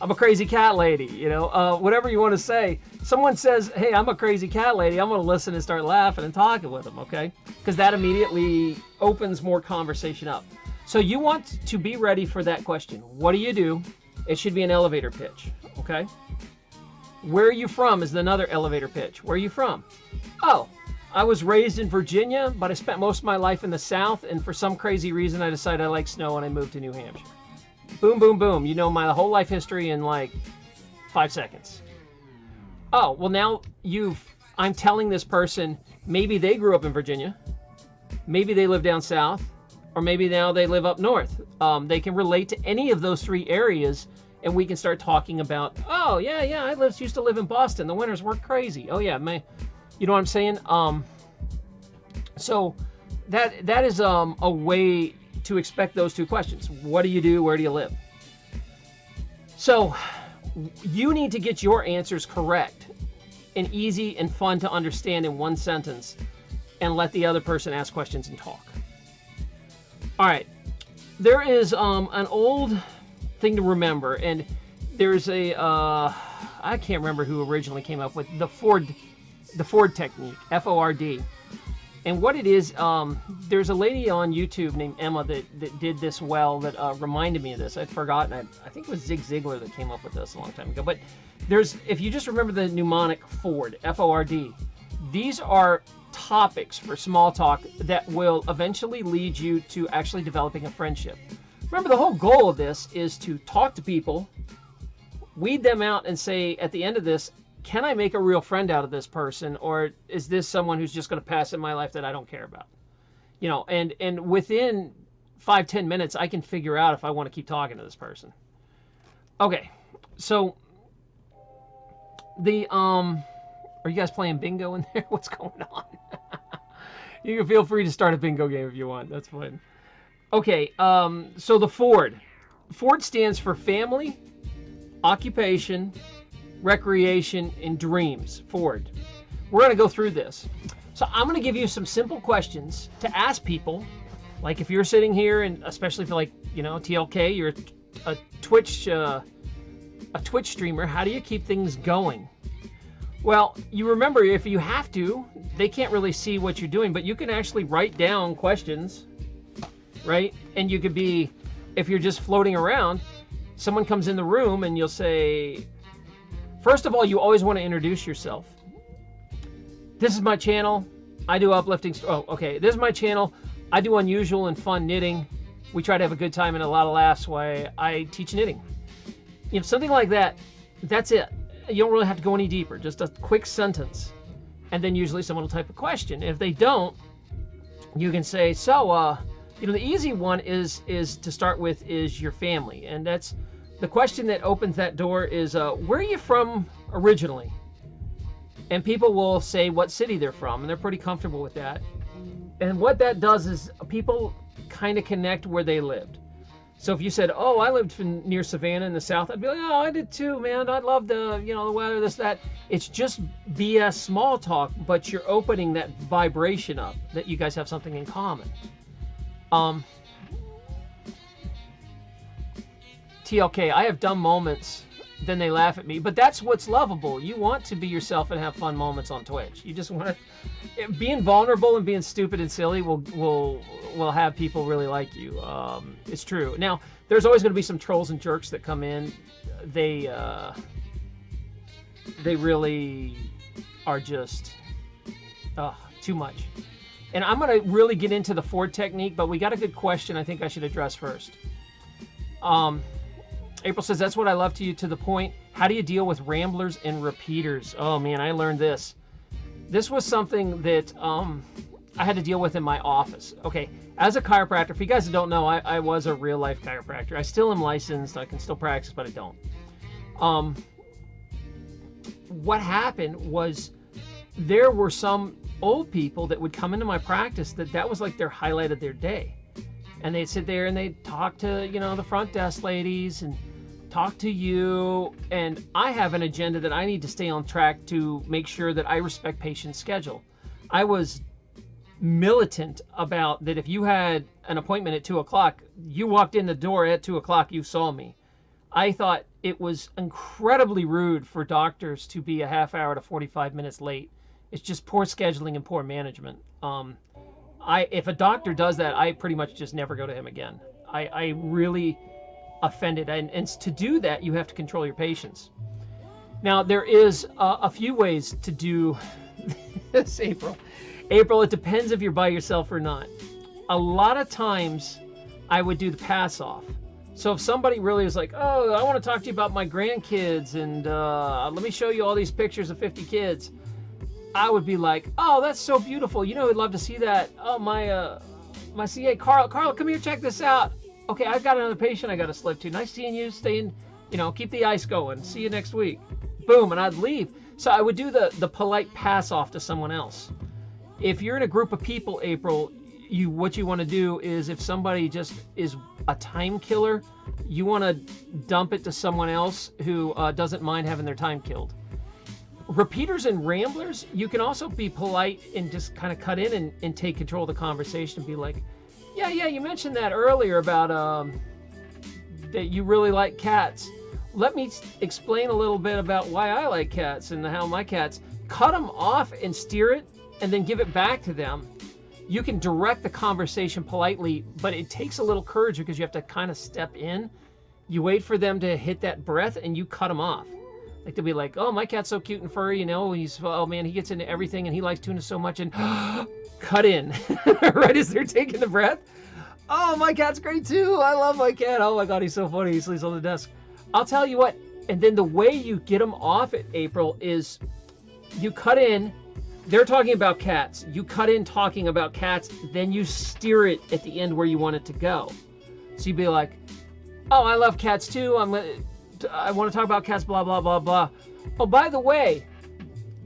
I'm a crazy cat lady, you know, whatever you want to say. Someone says, hey, I'm a crazy cat lady, I'm going to listen and start laughing and talking with them, okay? Because that immediately opens more conversation up. So you want to be ready for that question. What do you do? It should be an elevator pitch, okay? Where are you from is another elevator pitch. Where are you from? Oh, I was raised in Virginia, but I spent most of my life in the South, and for some crazy reason I decided I like snow and I moved to New Hampshire. Boom, boom, boom. You know my whole life history in like 5 seconds. Oh, well now I'm telling this person, maybe they grew up in Virginia, maybe they live down south, or maybe now they live up north. They can relate to any of those 3 areas, and we can start talking about, oh, yeah, I used to live in Boston. The winters were crazy. Oh, yeah, you know what I'm saying? So that is a way to expect those 2 questions. What do you do? Where do you live? So you need to get your answers correct and easy and fun to understand in 1 sentence, and let the other person ask questions and talk. All right. There is an old thing to remember, and there's a I can't remember who originally came up with the Ford technique, F-O-R-D. And what it is, there's a lady on YouTube named Emma that did this well, that reminded me of this. I'd forgotten. I think it was Zig Ziglar that came up with this a long time ago. But if you just remember the mnemonic Ford, F-O-R-D, these are topics for small talk that will eventually lead you to actually developing a friendship. Remember, the whole goal of this is to talk to people, weed them out, and say at the end of this, can I make a real friend out of this person, or is this someone who's just going to pass in my life that I don't care about? You know, and within 5-10 minutes, I can figure out if I want to keep talking to this person. Okay, so are you guys playing bingo in there? What's going on? You can feel free to start a bingo game if you want. That's fine. Okay, so the Ford. Ford stands for family, occupation, recreation, and dreams. Ford. We're going to go through this. So I'm going to give you some simple questions to ask people. Like if you're sitting here, and especially for, like, you know, TLK, you're a Twitch streamer, how do you keep things going? Well, you remember, if you have to, they can't really see what you're doing, but you can actually write down questions, right? And you could be, if you're just floating around, someone comes in the room and you'll say, first of all, you always want to introduce yourself. This is my channel. I do uplifting. Oh, okay. This is my channel. I do unusual and fun knitting. We try to have a good time and a lot of laughs while I teach knitting. You know, something like that. That's it. You don't really have to go any deeper. Just a quick sentence. And then usually someone will type a question. If they don't, you can say, so, you know, the easy one is to start with is your family. And that's the question that opens that door is, where are you from originally? And people will say what city they're from, and they're pretty comfortable with that. And what that does is people kind of connect where they lived. So if you said, oh, I lived near Savannah in the South, I'd be like, oh, I did too, man. I love the, you know, the weather, this, that. It's just BS small talk, but you're opening that vibration up that you guys have something in common. TLK, I have dumb moments, then they laugh at me, but that's what's lovable. You want to be yourself and have fun moments on Twitch. You just want to, being vulnerable and being stupid and silly will have people really like you. It's true. Now, there's always going to be some trolls and jerks that come in. They really are just too much. And I'm going to really get into the Ford technique, but we got a good question I think I should address first. April says, that's what I love to the point. How do you deal with ramblers and repeaters? Oh man, I learned this. This was something that I had to deal with in my office. Okay, as a chiropractor, if you guys don't know, I was a real life chiropractor. I still am licensed, I can still practice, but I don't. What happened was there were some old people that would come into my practice that was like their highlight of their day. And they'd sit there and they'd talk to, you know, the front desk ladies, and talk to you, and I have an agenda that I need to stay on track to make sure that I respect patients' schedule. I was militant about that. If you had an appointment at 2 o'clock, you walked in the door at 2 o'clock, you saw me. I thought it was incredibly rude for doctors to be a half hour to 45 minutes late. It's just poor scheduling and poor management. If a doctor does that, I pretty much just never go to him again. I really offended. And to do that, you have to control your patients. Now, there is a few ways to do this, April. April, it depends if you're by yourself or not. A lot of times, I would do the pass off. So if somebody really is like, oh, I want to talk to you about my grandkids, and let me show you all these pictures of 50 kids, I would be like, oh, that's so beautiful. You know, I'd love to see that. Oh, my CA, Carl, come here, check this out. Okay, I've got another patient I got to slip to. Nice seeing you. Stay in, keep the ice going. See you next week. Boom, and I'd leave. So I would do the polite pass off to someone else. If you're in a group of people, April, what you want to do is, if somebody just is a time killer, you want to dump it to someone else who doesn't mind having their time killed. Repeaters and ramblers, you can also be polite and just kind of cut in and take control of the conversation and be like, yeah, you mentioned that earlier about that you really like cats. Let me explain a little bit about why I like cats and how my cats. Cut them off and steer it, and then give it back to them. You can direct the conversation politely, but it takes a little courage because you have to kind of step in. You wait for them to hit that breath and you cut them off. Like, they'll be like, oh, my cat's so cute and furry, oh man, he gets into everything and he likes tuna so much, and cut in right as they're taking the breath. Oh, my cat's great too. I love my cat. Oh my God, he's so funny. He sleeps on the desk. I'll tell you what. And then the way you get them off it, April, is you cut in. They're talking about cats. You cut in talking about cats, then you steer it at the end where you want it to go. So you'd be like, oh, I love cats too. I want to talk about cats, blah, blah, blah, blah. Oh, by the way,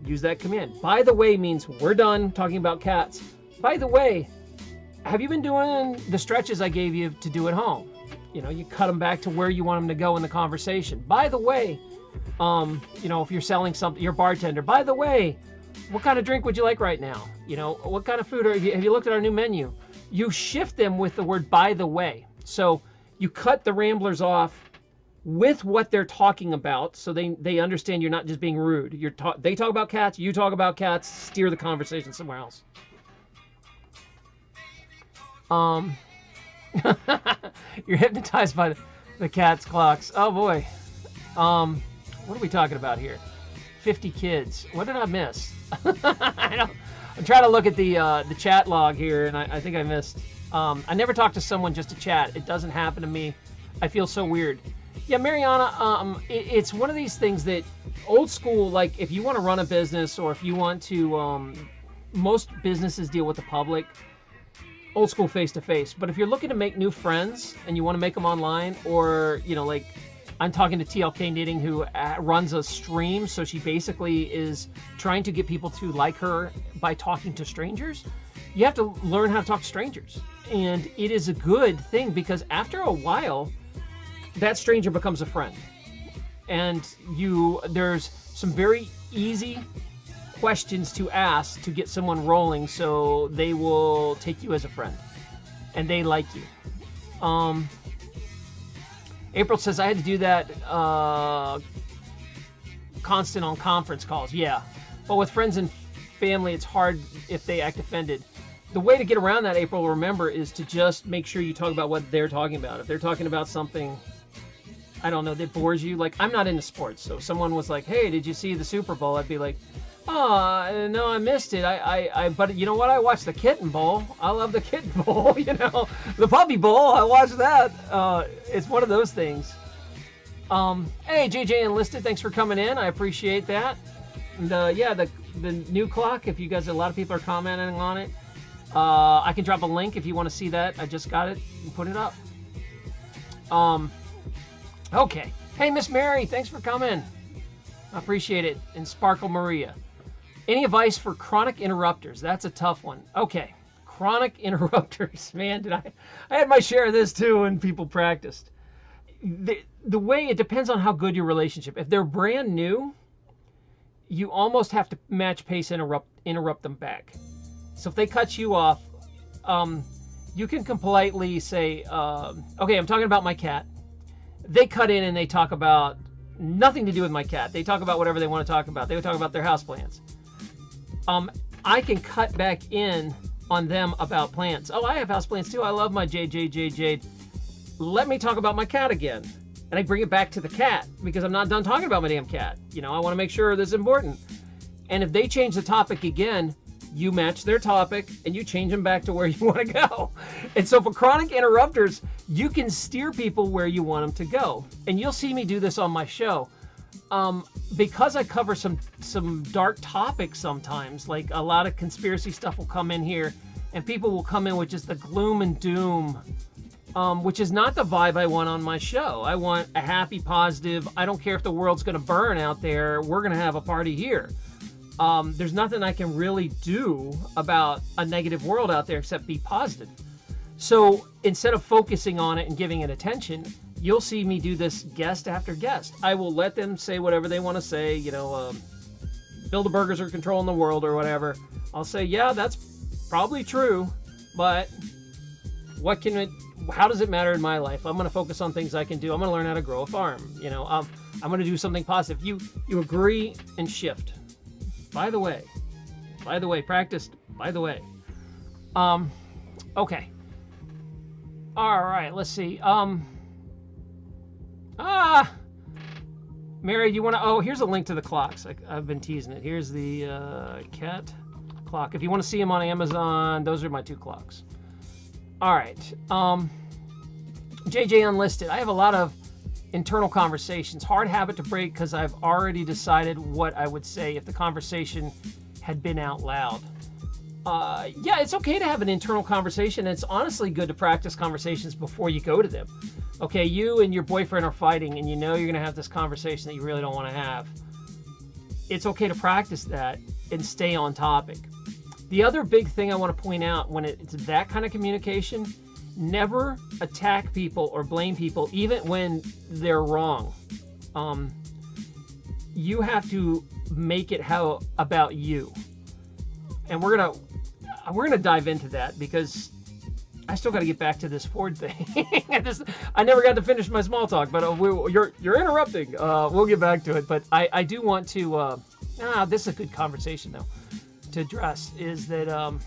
use that command. By the way means we're done talking about cats. By the way, have you been doing the stretches I gave you to do at home? You cut them back to where you want them to go in the conversation. By the way, if you're selling something, you're a bartender. By the way, what kind of drink would you like right now? What kind of food? Have you looked at our new menu? You shift them with the word by the way. So you cut the ramblers off with what they're talking about, so they understand you're not just being rude. They talk about cats, you talk about cats, steer the conversation somewhere else. You're hypnotized by the cat's clocks. Oh boy. What are we talking about here? 50 kids. What did I miss? I'm trying to look at the chat log here, and I think I missed. I never talk to someone just to chat. It doesn't happen to me. I feel so weird. Yeah, Mariana, it's one of these things that old school, like if you want to run a business, or if you want to, most businesses deal with the public, old school face-to-face. But if you're looking to make new friends and you want to make them online, or, like I'm talking to TLK Knitting, who runs a stream, so she basically is trying to get people to like her by talking to strangers. You have to learn how to talk to strangers. And it is a good thing, because after a while, that stranger becomes a friend. And there's some very easy questions to ask to get someone rolling, so they will take you as a friend. And they like you. April says, I had to do that constant on conference calls. Yeah. But with friends and family, it's hard if they act offended. The way to get around that, April, remember, is to just make sure you talk about what they're talking about. If they're talking about something, I don't know, that bores you. Like, I'm not into sports, so if someone was like, hey, did you see the Super Bowl? I'd be like, oh, no, I missed it. But you know what? I watched the Kitten Bowl. I love the Kitten Bowl, the Puppy Bowl. I watched that. It's one of those things. Hey, JJ Enlisted, thanks for coming in. I appreciate that. And yeah, the new clock, if you guys, a lot of people are commenting on it. I can drop a link if you want to see that. I just got it and put it up. Okay. Hey, Miss Mary, thanks for coming. I appreciate it. And Sparkle Maria. Any advice for chronic interrupters? That's a tough one. Okay. Chronic interrupters. Man, I had my share of this too when people practiced. the way it depends on how good your relationship. If they're brand new, you almost have to match pace, interrupt them back. So if they cut you off, you can politely say, okay, I'm talking about my cat. They cut in and they talk about nothing to do with my cat. They talk about whatever they want to talk about. They would talk about their houseplants. I can cut back in on them about plants. Oh, I have houseplants too. I love my Jade. Let me talk about my cat again. And I bring it back to the cat because I'm not done talking about my damn cat. You know, I want to make sure this is important. And if they change the topic again, you match their topic and you change them back to where you want to go. And so for chronic interrupters, you can steer people where you want them to go. And you'll see me do this on my show. Because I cover some dark topics sometimes, like a lot of conspiracy stuff will come in here and people will come in with just the gloom and doom, which is not the vibe I want on my show. I want a happy, positive, I don't care if the world's going to burn out there, we're going to have a party here. There's nothing I can really do about a negative world out there except be positive. So instead of focusing on it and giving it attention, you'll see me do this guest after guest. I will let them say whatever they want to say, you know, Bilderbergers are controlling the world or whatever. I'll say, yeah, that's probably true, but how does it matter in my life? I'm going to focus on things I can do. I'm going to learn how to grow a farm. You know, I'm going to do something positive. You agree and shift. By the way, practiced, by the way. Okay. All right, let's see. Mary, you want to, oh, here's a link to the clocks. I've been teasing it. Here's the cat clock. If you want to see them on Amazon, those are my 2 clocks. All right. JJ Unlisted. I have a lot of internal conversations. Hard habit to break because I've already decided what I would say if the conversation had been out loud. Yeah, it's okay to have an internal conversation. It's honestly good to practice conversations before you go to them. Okay, you and your boyfriend are fighting and you know you're going to have this conversation that you really don't want to have. It's okay to practice that and stay on topic. The other big thing I want to point out when it's that kind of communication, never attack people or blame people even when they're wrong. You have to make it about you. And we're gonna dive into that because I still got to get back to this Ford thing. I never got to finish my small talk, but you're interrupting. We'll get back to it. But I do want to. This is a good conversation though to address. Is that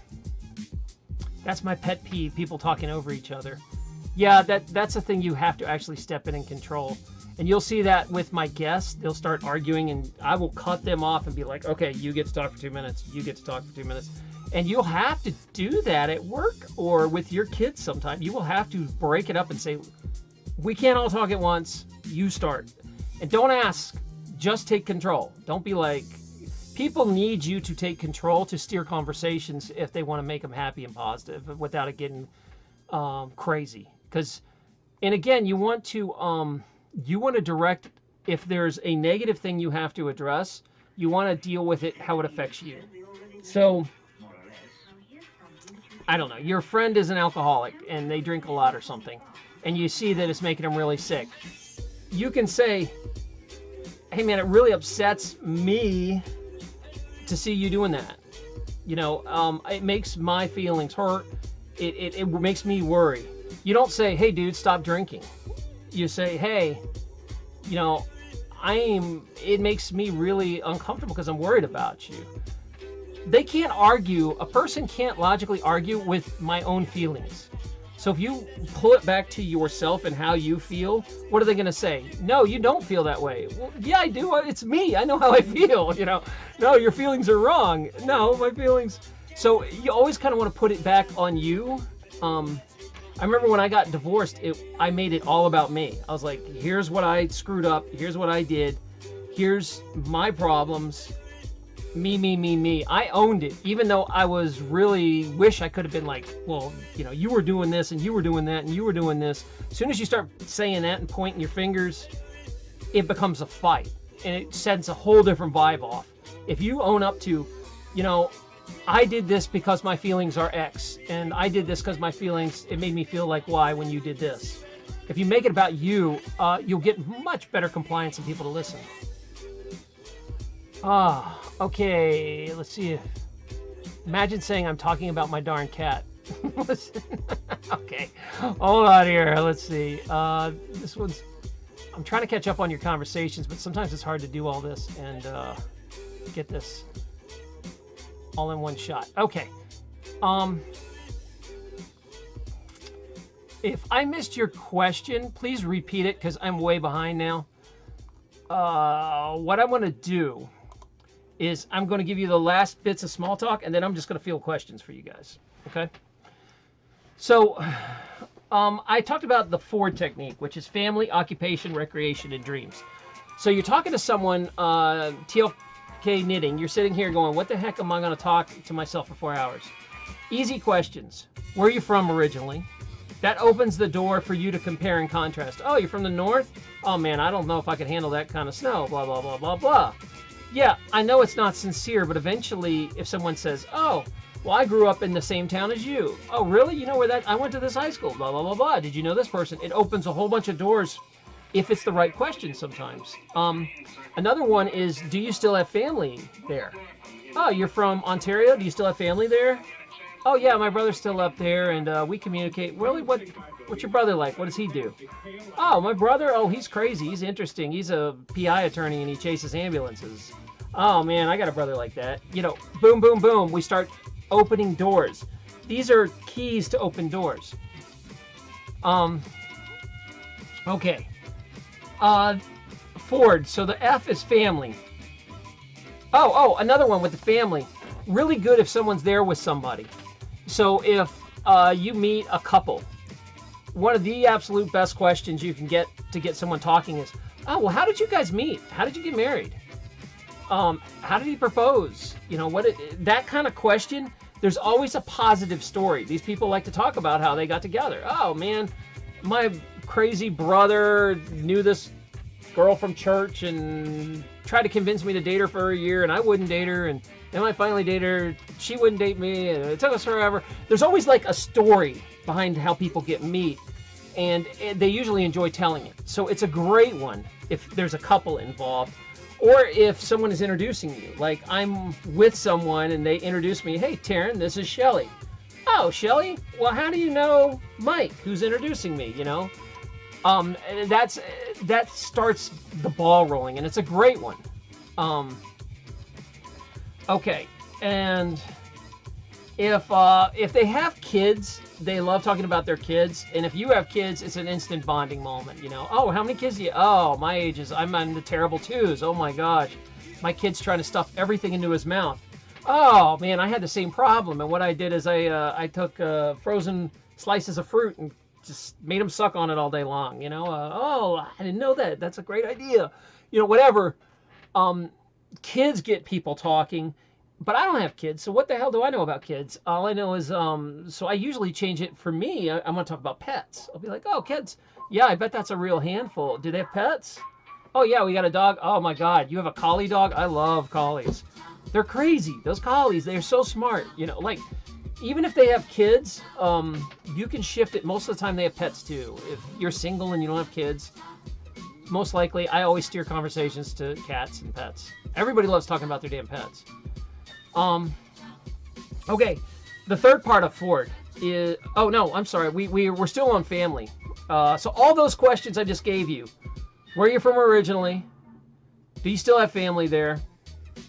that's my pet peeve? People talking over each other. Yeah, that's a thing you have to actually step in and control. And you'll see that with my guests. They'll start arguing, and I will cut them off and be like, "Okay, you get to talk for 2 minutes. You get to talk for 2 minutes." And you'll have to do that at work or with your kids sometime. You will have to break it up and say, we can't all talk at once. You start. And don't ask. Just take control. Don't be like, people need you to take control to steer conversations if they want to make them happy and positive without it getting crazy. And again, you want to direct, if there's a negative thing you have to address, you want to deal with it how it affects you. So, I don't know, your friend is an alcoholic and they drink a lot or something, and you see that it's making them really sick. You can say, hey man, it really upsets me to see you doing that. You know, it makes my feelings hurt. It makes me worry. You don't say, hey dude, stop drinking. You say, hey, you know, it makes me really uncomfortable because I'm worried about you. They can't argue, a person can't logically argue with my own feelings. So if you pull it back to yourself and how you feel, what are they going to say? No, you don't feel that way. Well, yeah, I do. It's me. I know how I feel, you know. No, your feelings are wrong. No, my feelings. So you always kind of want to put it back on you. I remember when I got divorced, I made it all about me. I was like, here's what I screwed up. Here's what I did. Here's my problems. Me. I owned it, even though I was really wish I could have been like, well, you know, you were doing this and you were doing that and you were doing this. As soon as you start saying that and pointing your fingers, it becomes a fight and it sends a whole different vibe off. If you own up to, you know, I did this because my feelings are X, and I did this because my feelings, it made me feel like Y when you did this. If you make it about you, you'll get much better compliance and people to listen. Okay, let's see. Imagine saying I'm talking about my darn cat. Listen. Okay, hold on here. Let's see. This one's... I'm trying to catch up on your conversations, but sometimes it's hard to do all this and get this all in one shot. Okay. If I missed your question, please repeat it because I'm way behind now. What I'm going to do is I'm going to give you the last bits of small talk, and then I'm just going to field questions for you guys. Okay? So, I talked about the Ford technique, which is family, occupation, recreation, and dreams. So you're talking to someone, TLK knitting. You're sitting here going, what the heck am I going to talk to myself for 4 hours? Easy questions. Where are you from originally? That opens the door for you to compare and contrast. Oh, you're from the north? Oh man, I don't know if I could handle that kind of snow, blah, blah, blah, blah, blah. Yeah, I know it's not sincere, but eventually if someone says, oh, well, I grew up in the same town as you. Oh, really? You know where that, I went to this high school, blah, blah, blah, blah. Did you know this person? It opens a whole bunch of doors if it's the right question sometimes. Another one is, do you still have family there? Oh, you're from Ontario? Do you still have family there? Oh yeah, my brother's still up there, and we communicate. Really, what's your brother like? What does he do? Oh, my brother, oh, he's crazy. He's interesting. He's a PI attorney, and he chases ambulances. Oh man, I got a brother like that. You know, boom, boom, boom. We start opening doors. These are keys to open doors. Okay. Ford. So the F is family. Oh, another one with the family. Really good if someone's there with somebody. So if you meet a couple, one of the absolute best questions you can get to get someone talking is, oh, well, how did you guys meet? How did you get married? How did he propose? You know, that kind of question, there's always a positive story. These people like to talk about how they got together. Oh, man, my crazy brother knew this girl from church and tried to convince me to date her for a year, and I wouldn't date her, and then I finally dated her, she wouldn't date me, and it took us forever. There's always like a story behind how people get meet, and they usually enjoy telling it. So it's a great one if there's a couple involved, or if someone is introducing you. Like I'm with someone and they introduce me, hey Taryn, this is Shelly. Oh, Shelly? Well, how do you know Mike, who's introducing me, you know? That starts the ball rolling, and it's a great one. Okay, and if they have kids, they love talking about their kids, and if you have kids, it's an instant bonding moment, you know. Oh, how many kids do you? Oh, my age is, I'm on the terrible twos. Oh my gosh, my kid's trying to stuff everything into his mouth. Oh man, I had the same problem, and what I did is I took frozen slices of fruit and just made them suck on it all day long, you know. Oh, I didn't know that. That's a great idea. You know, whatever. Kids get people talking, but I don't have kids, so what the hell do I know about kids? All I know is, so I usually change it for me. I'm going to talk about pets. I'll be like, oh, kids, yeah, I bet that's a real handful. Do they have pets? Oh, yeah, we got a dog. Oh, my God, you have a collie dog? I love collies. They're crazy. Those collies, they're so smart. You know, like, even if they have kids, you can shift it. Most of the time they have pets, too. If you're single and you don't have kids, most likely, I always steer conversations to cats and pets. Everybody loves talking about their damn pets. Okay, the third part of Ford is, oh no, I'm sorry, we're still on family. So all those questions I just gave you, where are you from originally? Do you still have family there?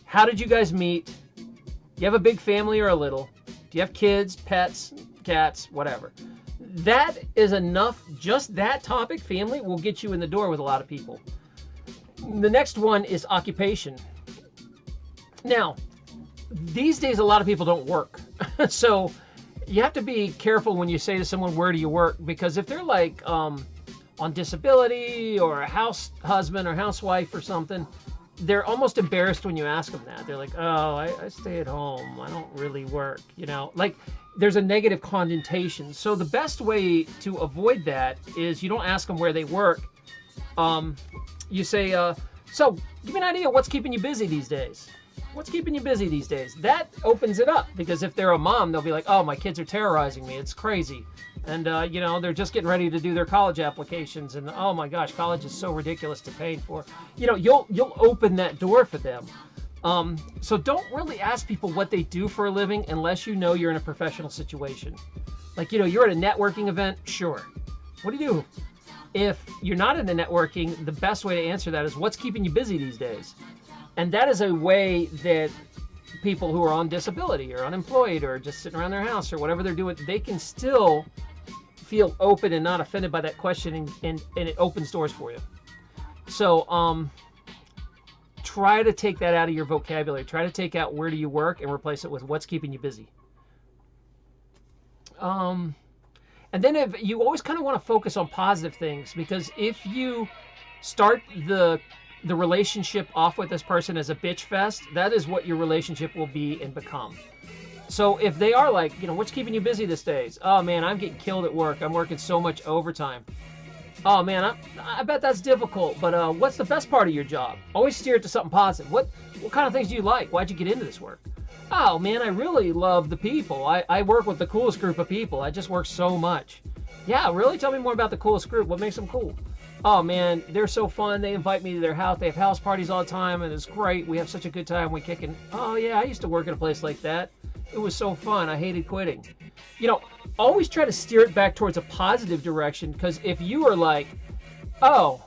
How did you guys meet? Do you have a big family or a little? Do you have kids, pets, cats, whatever? That is enough. Just that topic, family, will get you in the door with a lot of people. The next one is occupation. Now, these days a lot of people don't work. So you have to be careful when you say to someone, where do you work? Because if they're like on disability or a house husband or housewife or something, they're almost embarrassed when you ask them that. They're like, oh, I stay at home. I don't really work, you know, like there's a negative connotation. So the best way to avoid that is you don't ask them where they work. You say, so give me an idea, what's keeping you busy these days? What's keeping you busy these days? That opens it up, because if they're a mom, they'll be like, oh, my kids are terrorizing me. It's crazy. And, you know, they're just getting ready to do their college applications. And, oh, my gosh, college is so ridiculous to pay for. You know, you'll open that door for them. So don't really ask people what they do for a living unless you know you're in a professional situation. Like, you know, you're at a networking event, sure. What do you do? If you're not into networking, the best way to answer that is, what's keeping you busy these days? And that is a way that people who are on disability or unemployed or just sitting around their house or whatever they're doing, they can still feel open and not offended by that question, and it opens doors for you. So try to take that out of your vocabulary. Try to take out where do you work and replace it with what's keeping you busy. And then if you always kind of want to focus on positive things, because if you start the relationship off with this person as a bitch fest, that is what your relationship will be and become. So if they are like, you know, what's keeping you busy these days? Oh man, I'm getting killed at work. I'm working so much overtime. Oh man, I bet that's difficult, but what's the best part of your job? Always steer it to something positive. What kind of things do you like? Why'd you get into this work? Oh man, I really love the people. I work with the coolest group of people. I just work so much. Yeah, really? Tell me more about the coolest group. What makes them cool? Oh man, they're so fun. They invite me to their house. They have house parties all the time, and it's great. We have such a good time. We kicking. Oh yeah, I used to work in a place like that. It was so fun. I hated quitting. You know, always try to steer it back towards a positive direction, because if you are like, oh,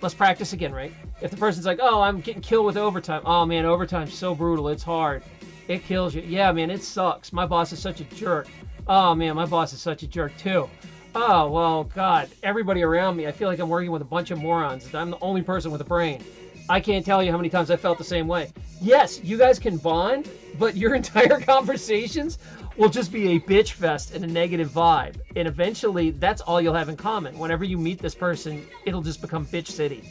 let's practice again, right? If the person's like, oh, I'm getting killed with overtime. Oh man, overtime's so brutal. It's hard. It kills you. Yeah, man, it sucks. My boss is such a jerk. Oh man, my boss is such a jerk too. Oh, well, God, everybody around me, I feel like I'm working with a bunch of morons. I'm the only person with a brain. I can't tell you how many times I felt the same way. Yes, you guys can bond, but your entire conversations will just be a bitch fest and a negative vibe. And eventually, that's all you'll have in common. Whenever you meet this person, it'll just become bitch city.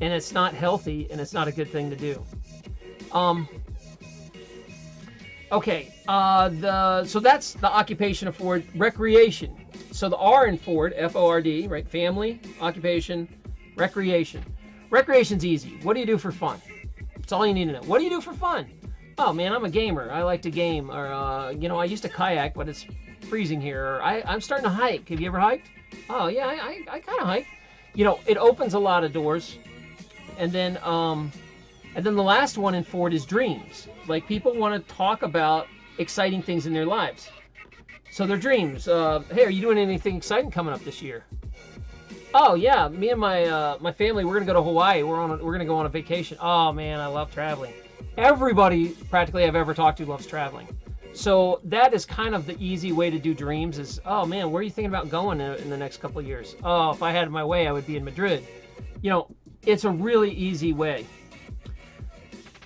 And it's not healthy, and it's not a good thing to do. Okay, so that's the occupation of Ford. Recreation. So the R in Ford, F-O-R-D, right? Family, occupation, recreation. Recreation's easy. What do you do for fun? That's all you need to know. What do you do for fun? Oh man, I'm a gamer. I like to game. Or, you know, I used to kayak, but it's freezing here. Or I'm starting to hike. Have you ever hiked? Oh yeah, I kind of hike. You know, it opens a lot of doors. And then the last one in Ford is dreams. Like, people want to talk about exciting things in their lives. So their dreams. Hey, are you doing anything exciting coming up this year? Oh yeah, me and my family, we're gonna go to Hawaii. We're gonna go on a vacation. Oh man, I love traveling. Everybody practically I've ever talked to loves traveling. So that is kind of the easy way to do dreams. Is, oh man, where are you thinking about going in the next couple of years? Oh, if I had my way, I would be in Madrid. You know, it's a really easy way.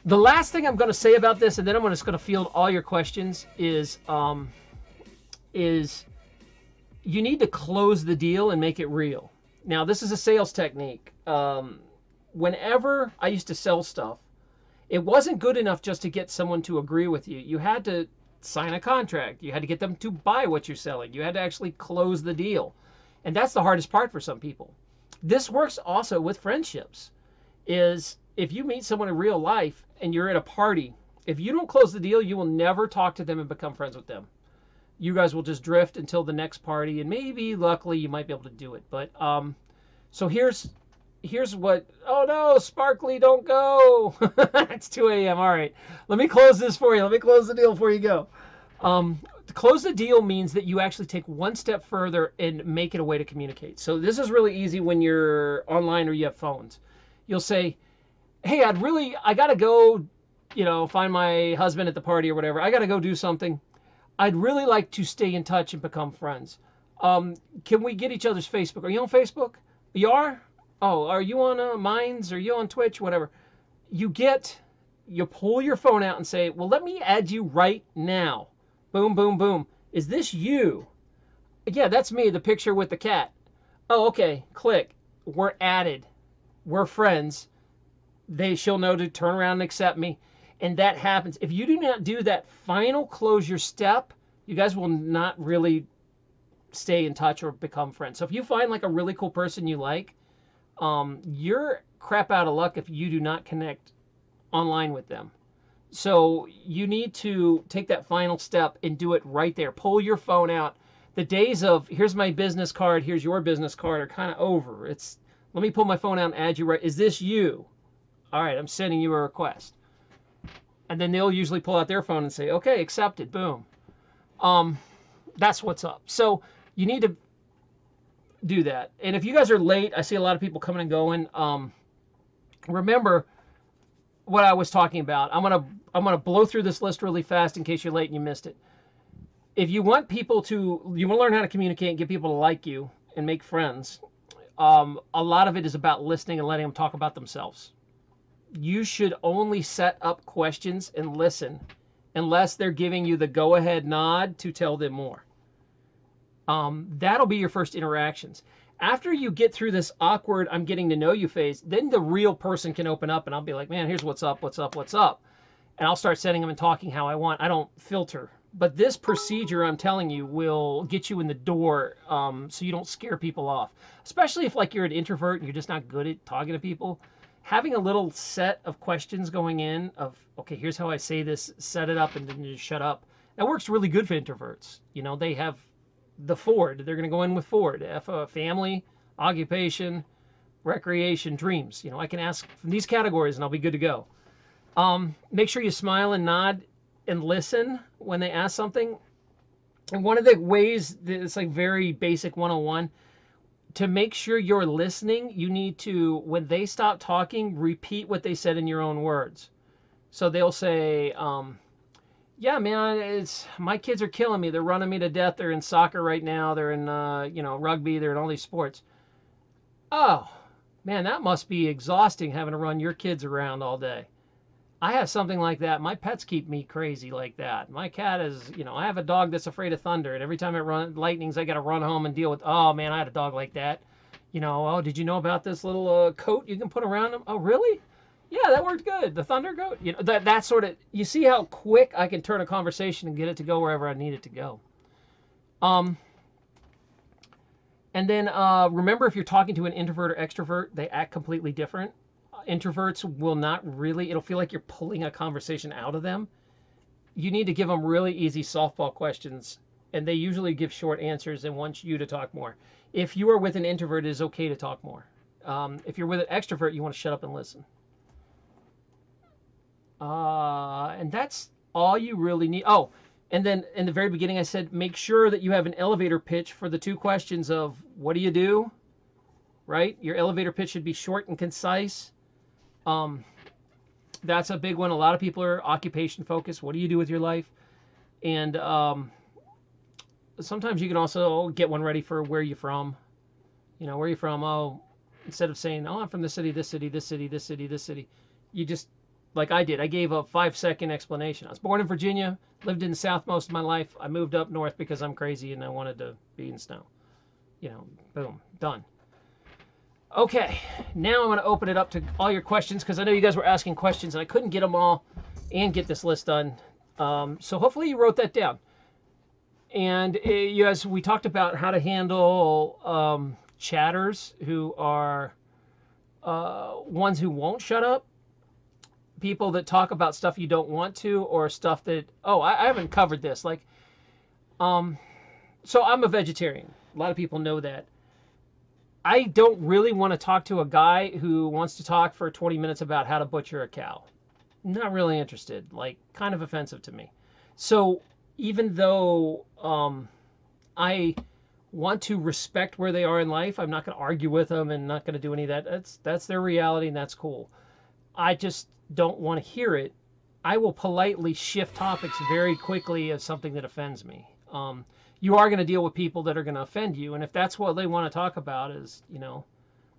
The last thing I'm going to say about this, and then I'm just going to field all your questions, is you need to close the deal and make it real. Now, this is a sales technique. Whenever I used to sell stuff, it wasn't good enough just to get someone to agree with you. You had to sign a contract. You had to get them to buy what you're selling. You had to actually close the deal. And that's the hardest part for some people. This works also with friendships. Is if you meet someone in real life and you're at a party, if you don't close the deal, you will never talk to them and become friends with them. You guys will just drift until the next party, and maybe, luckily, you might be able to do it. But so here's what. Oh no, Sparkly, don't go. It's 2 a.m. All right, let me close this for you. Let me close the deal before you go. To close the deal means that you actually take one step further and make it a way to communicate. So this is really easy when you're online or you have phones. You'll say, hey, I gotta go, you know, find my husband at the party or whatever. I gotta go do something. I'd really like to stay in touch and become friends. Can we get each other's Facebook? Are you on Facebook? You are? Oh, are you on Minds? Are you on Twitch? Whatever. You pull your phone out and say, well, let me add you right now. Boom, boom, boom. Is this you? Yeah, that's me, the picture with the cat. Oh, okay. Click. We're added. We're friends. She'll know to turn around and accept me. And that happens. If you do not do that final closure step, you guys will not really stay in touch or become friends. So if you find like a really cool person you like, you're crap out of luck if you do not connect online with them. So you need to take that final step and do it right there. Pull your phone out. The days of here's my business card, here's your business card are kind of over. It's let me pull my phone out and add you right. Is this you? All right, I'm sending you a request. And then they'll usually pull out their phone and say, okay, accepted. Boom. That's what's up. So you need to do that. And if you guys are late, I see a lot of people coming and going. Remember what I was talking about. I'm gonna blow through this list really fast in case you're late and you missed it. If you want people to, you want to learn how to communicate and get people to like you and make friends. A lot of it is about listening and letting them talk about themselves. You should only set up questions and listen unless they're giving you the go-ahead nod to tell them more. That'll be your first interactions. After you get through this awkward, I'm getting to know you phase, then the real person can open up and I'll be like, man, here's what's up, what's up, what's up. And I'll start sending them and talking how I want. I don't filter. But this procedure, I'm telling you, will get you in the door so you don't scare people off. Especially if like you're an introvert and you're just not good at talking to people. Having a little set of questions going in of, okay, here's how I say this, set it up and then just shut up. That works really good for introverts. You know, they have the Ford. They're going to go in with Ford. Family, occupation, recreation, dreams. You know, I can ask from these categories and I'll be good to go. Make sure you smile and nod and listen when they ask something. And one of the ways that it's like very basic 101, to make sure you're listening, you need to, when they stop talking, repeat what they said in your own words. So they'll say, yeah, man, my kids are killing me. They're running me to death. They're in soccer right now. They're in, rugby. They're in all these sports. Oh, man, that must be exhausting having to run your kids around all day. I have something like that. My pets keep me crazy like that. My cat is, I have a dog that's afraid of thunder. And every time it lightnings, I got to run home and deal with, oh, man, I had a dog like that. Oh, did you know about this little coat you can put around him? Oh, really? Yeah, that worked good. The thunder goat, that sort of, you see how quick I can turn a conversation and get it to go wherever I need it to go. And then remember, if you're talking to an introvert or extrovert, they act completely different. Introverts will not really, it'll feel like you're pulling a conversation out of them. You need to give them really easy softball questions, and they usually give short answers and want you to talk more. If you are with an introvert, it is okay to talk more. If you're with an extrovert, you want to shut up and listen. And that's all you really need. Oh, and then in the very beginning, I said, make sure that you have an elevator pitch for the two questions of what do you do, right? Your elevator pitch should be short and concise. That's a big one. A lot of people are occupation focused. What do you do with your life? And sometimes you can also get one ready for where you're from. Where are you from? Oh, instead of saying, oh, I'm from the city, this city, this city, this city, this city, you just, like I did, I gave a 5-second explanation. I was born in Virginia, lived in the South most of my life. I moved up north because I'm crazy and I wanted to be in snow. Boom, done. Okay, now I'm going to open it up to all your questions because I know you guys were asking questions and I couldn't get them all and get this list done. So hopefully you wrote that down. And you guys, we talked about how to handle chatters who are ones who won't shut up. People that talk about stuff you don't want to, or stuff that, I haven't covered this. Like, so I'm a vegetarian. A lot of people know that. I don't really want to talk to a guy who wants to talk for 20 minutes about how to butcher a cow. Not really interested. Like, kind of offensive to me. So even though I want to respect where they are in life, I'm not going to argue with them and not going to do any of that. That's their reality and that's cool. I just don't want to hear it. I will politely shift topics very quickly as something that offends me. You are going to deal with people that are going to offend you, and if that's what they want to talk about is,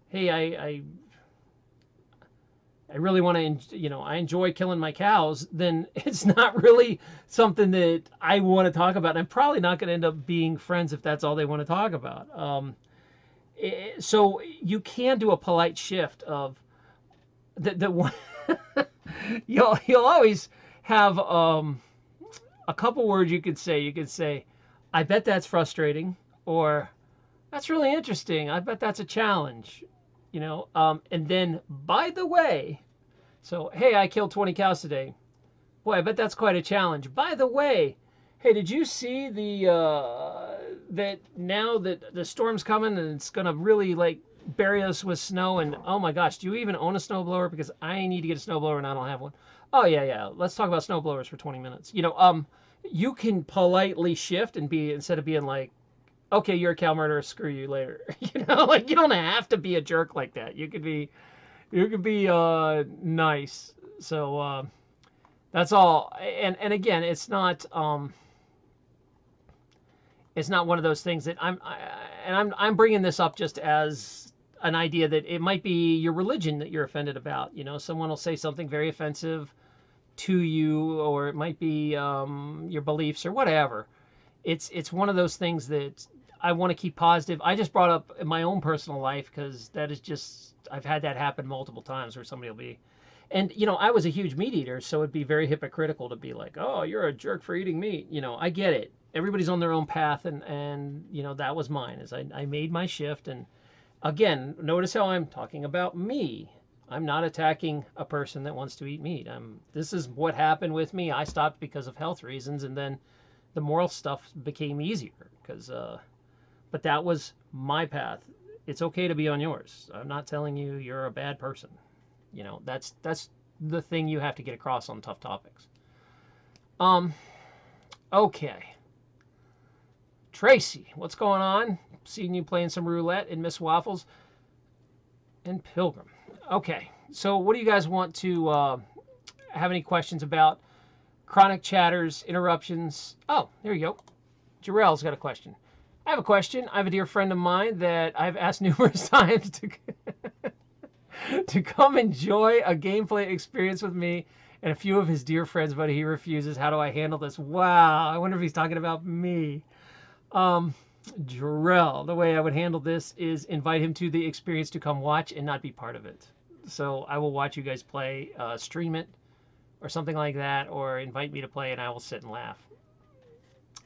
hey, I really want to, I enjoy killing my cows, then it's not really something that I want to talk about. I'm probably not going to end up being friends if that's all they want to talk about. So you can do a polite shift of the one. You'll always have a couple words you could say. You could say, I bet that's frustrating, or that's really interesting. I bet that's a challenge, and then, by the way, so, hey, I killed 20 cows today. Boy, I bet that's quite a challenge. By the way, hey, did you see that now that the storm's coming and it's gonna really like bury us with snow? And oh my gosh, do you even own a snowblower? Because I need to get a snowblower and I don't have one. Oh yeah, yeah. Let's talk about snowblowers for 20 minutes. You can politely shift and be, instead of being like, okay, you're a cow murderer, screw you later. Like you don't have to be a jerk like that. You could be nice. So that's all. And again, it's not one of those things that I'm bringing this up just as an idea that it might be your religion that you're offended about. Someone will say something very offensive to you, or it might be your beliefs or whatever. It's one of those things that I want to keep positive. I just brought up in my own personal life because that is just, I've had that happen multiple times where somebody will be, and I was a huge meat eater, so it'd be very hypocritical to be like, oh, you're a jerk for eating meat. I get it. Everybody's on their own path, and that was mine. Is I made my shift, and again, notice how I'm talking about me. I'm not attacking a person that wants to eat meat. This is what happened with me. I stopped because of health reasons, and then the moral stuff became easier but that was my path. It's okay to be on yours. I'm not telling you you're a bad person. That's the thing you have to get across on tough topics. Okay. Tracy, what's going on? Seeing you playing some roulette in Miss Waffles and Pilgrim. Okay, so what do you guys want to have any questions about? Chronic chatters, interruptions. Oh, there you go. Jarrell's got a question. I have a question. I have a dear friend of mine that I've asked numerous times to come enjoy a gameplay experience with me and a few of his dear friends, but he refuses. How do I handle this? Wow, I wonder if he's talking about me. Jarrell, the way I would handle this is invite him to the experience to come watch and not be part of it. So I will watch you guys play, stream it, or something like that, or invite me to play and I will sit and laugh.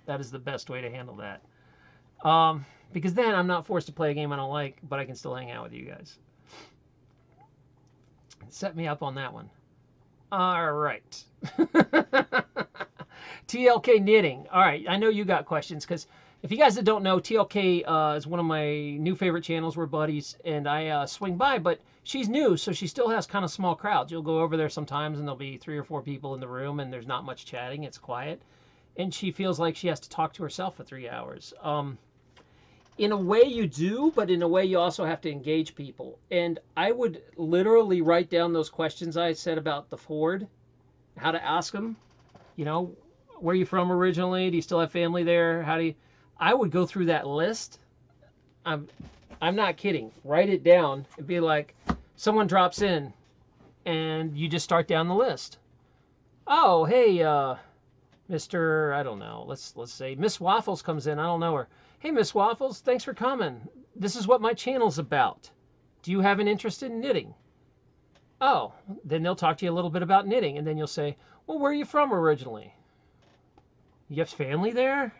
That is the best way to handle that. Because then I'm not forced to play a game I don't like, but I can still hang out with you guys. Set me up on that one. All right. TLK Knitting. All right, I know you got questions, because if you guys that don't know, TLK is one of my new favorite channels. We're buddies, and I swing by, but she's new, so she still has kind of small crowds. You'll go over there sometimes, and there'll be 3 or 4 people in the room, and there's not much chatting. It's quiet. And she feels like she has to talk to herself for 3 hours. In a way you do, but in a way you also have to engage people. And I would literally write down those questions I said about the Ford, how to ask them. Where are you from originally? Do you still have family there? I would go through that list. I'm not kidding. Write it down. It'd be like someone drops in and you just start down the list. Oh, hey, Mr. I don't know. Let's say Miss Waffles comes in. I don't know her. Hey, Miss Waffles, thanks for coming. This is what my channel's about. Do you have an interest in knitting? Oh, then they'll talk to you a little bit about knitting, and then you'll say, well, where are you from originally? You have family there?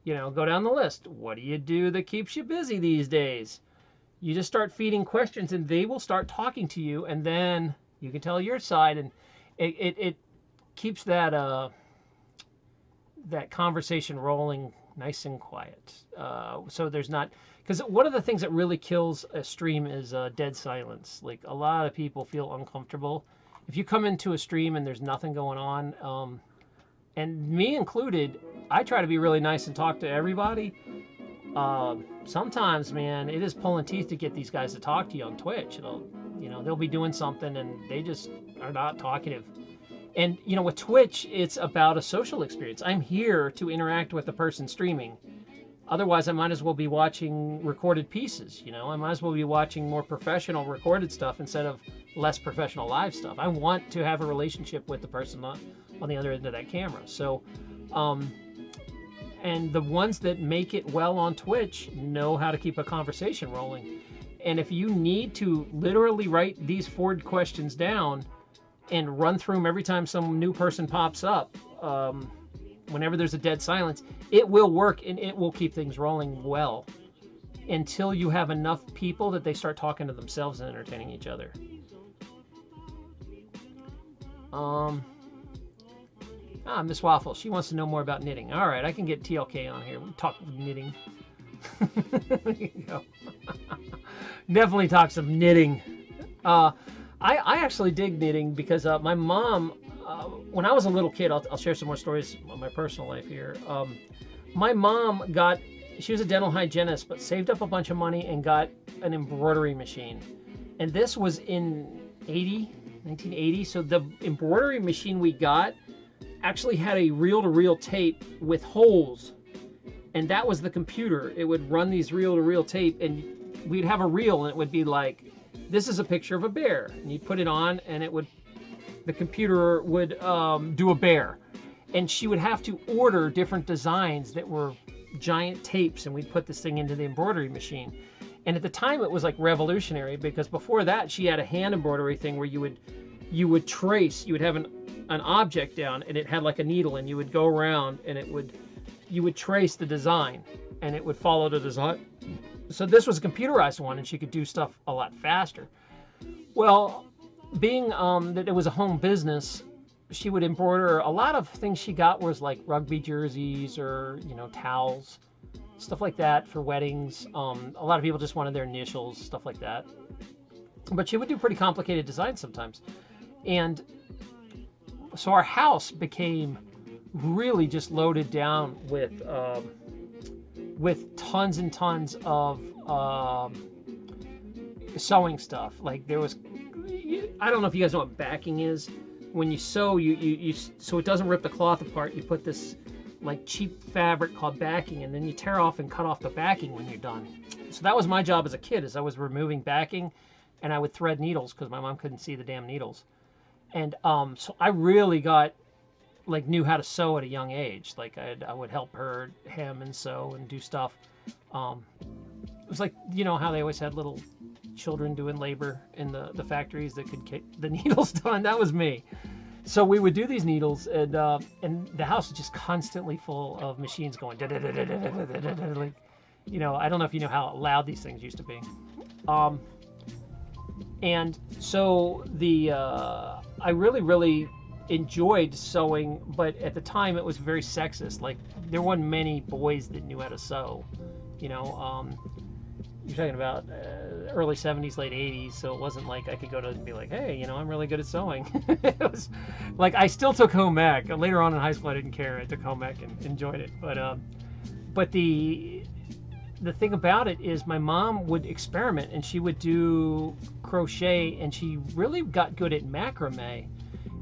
Go down the list. What do you do that keeps you busy these days? You just start feeding questions, and they will start talking to you, and then you can tell your side, and it keeps that conversation rolling nice and quiet. So there's not, because one of the things that really kills a stream is dead silence. Like, a lot of people feel uncomfortable if you come into a stream and there's nothing going on. And me included, I try to be really nice and talk to everybody. Sometimes, man, it is pulling teeth to get these guys to talk to you on Twitch. They'll be doing something and they just are not talkative. And, with Twitch, it's about a social experience. I'm here to interact with the person streaming. Otherwise, I might as well be watching recorded pieces, I might as well be watching more professional recorded stuff instead of less professional live stuff. I want to have a relationship with the person on the other end of that camera. So, and the ones that make it well on Twitch know how to keep a conversation rolling. And if you need to literally write these 4 questions down and run through them every time some new person pops up, whenever there's a dead silence, it will work and it will keep things rolling well until you have enough people that they start talking to themselves and entertaining each other. Ah, Miss Waffle, she wants to know more about knitting. All right, I can get TLK on here. We'll talk knitting. There you go. Definitely talk some knitting. I actually dig knitting because my mom, when I was a little kid, I'll share some more stories on my personal life here. My mom she was a dental hygienist, but saved up a bunch of money and got an embroidery machine. And this was in 1980. So the embroidery machine we got actually had a reel-to-reel tape with holes. And that was the computer. It would run these reel-to-reel tape, and we'd have a reel, and it would be like, this is a picture of a bear. And you'd put it on, and the computer would do a bear. And she would have to order different designs that were giant tapes, and we'd put this thing into the embroidery machine. And at the time, it was like revolutionary, because before that, she had a hand embroidery thing where you would trace, you would have an object down, and it had like a needle, and you would go around, and you would trace the design, and it would follow the design. So this was a computerized one, and she could do stuff a lot faster. Well, being that it was a home business, she would embroider a lot of things she got was like rugby jerseys or, towels, stuff like that for weddings. A lot of people just wanted their initials, stuff like that. But she would do pretty complicated designs sometimes. And so our house became really just loaded down with tons and tons of sewing stuff. Like there was, I don't know if you guys know what backing is. When you sew, you so it doesn't rip the cloth apart, you put this like cheap fabric called backing, and then you tear off and cut off the backing when you're done. So that was my job as a kid, is I was removing backing, and I would thread needles because my mom couldn't see the damn needles. And so I really knew how to sew at a young age. Like I would help her hem and sew and do stuff. It was like, how they always had little children doing labor in the factories that could get the needles done. That was me. So we would do these needles, and the house was just constantly full of machines going like, I don't know if you know how loud these things used to be. And so I really enjoyed sewing, but at the time it was very sexist. Like there weren't many boys that knew how to sew. You're talking about early 70s, late 80s, so it wasn't like I could go to and be like, hey, I'm really good at sewing. It was like I still took home ec. Later on in high school, I didn't care. I took home ec and enjoyed it. But the thing about it is my mom would experiment, and she would do crochet, and she really got good at macrame.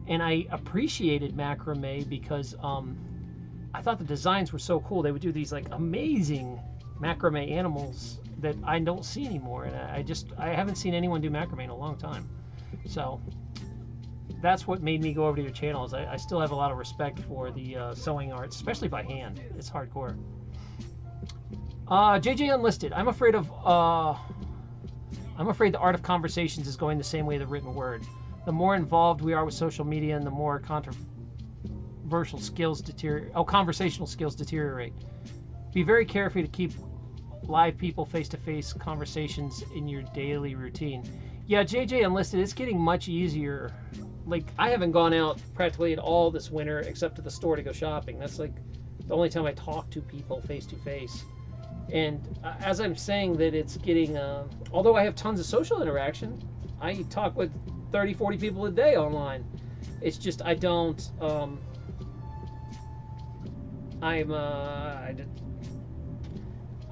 And I appreciated macrame because I thought the designs were so cool. They would do these like amazing macrame animals that I don't see anymore, and I haven't seen anyone do macrame in a long time. So that's what made me go over to your channel. Is I still have a lot of respect for the sewing arts, especially by hand. It's hardcore. JJ Unlisted. I'm afraid the art of conversations is going the same way the written word. The more involved we are with social media, and the more controversial skills conversational skills deteriorate. Be very careful to keep live people face-to-face conversations in your daily routine. Yeah, JJ Unlisted, it's getting much easier. Like, I haven't gone out practically at all this winter except to the store to go shopping. That's like the only time I talk to people face-to-face. And as I'm saying that it's getting, although I have tons of social interaction, I talk with 30, 40 people a day online. It's just I don't,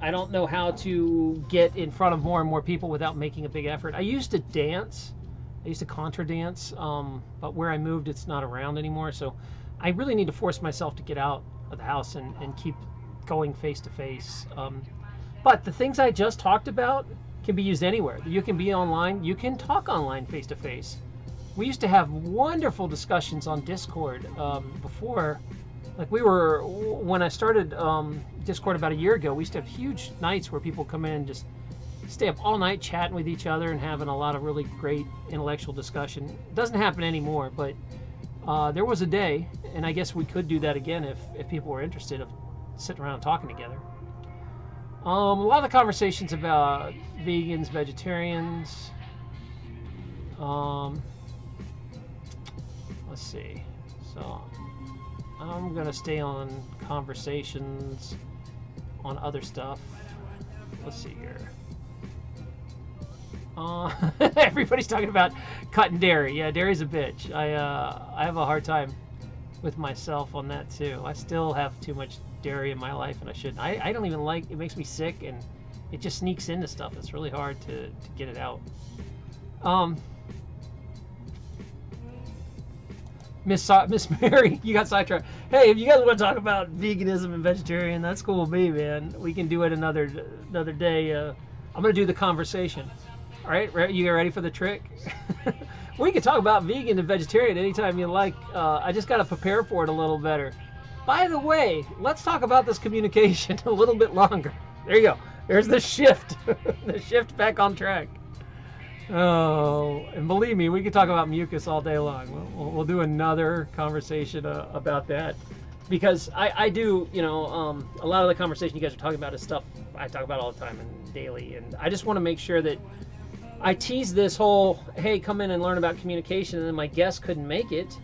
I don't know how to get in front of more and more people without making a big effort. I used to dance. I used to contra dance, but where I moved, it's not around anymore. So I really need to force myself to get out of the house and keep going face to face. But the things I just talked about can be used anywhere. You can be online. You can talk online face to face. We used to have wonderful discussions on Discord before. Like when I started Discord about a year ago, we used to have huge nights where people come in and just stay up all night chatting with each other and having a lot of really great intellectual discussion. It doesn't happen anymore, but there was a day, and I guess we could do that again if people were interested of sitting around talking together. A lot of the conversations about vegans, vegetarians. Let's see. So I'm gonna stay on conversations on other stuff. Let's see here. Everybody's talking about cutting dairy. Yeah, dairy's a bitch. I have a hard time with myself on that too. I still have too much dairy in my life, and I shouldn't. I don't even like. It makes me sick, and it just sneaks into stuff. It's really hard to get it out. Miss Mary, you got sidetracked. Hey, if you guys want to talk about veganism and vegetarian, that's cool with me, man. We can do it another day. I'm gonna do the conversation. All right, you ready for the trick? We can talk about vegan and vegetarian anytime you like. I just gotta prepare for it a little better. By the way, let's talk about this communication a little bit longer. There you go. There's the shift. The shift back on track. Oh, and believe me, we could talk about mucus all day long. We'll do another conversation about that, because I do, you know, a lot of the conversation you guys are talking about is stuff I talk about all the time and daily, and I just want to make sure that I tease this whole, hey, come in and learn about communication, and then my guest couldn't make it.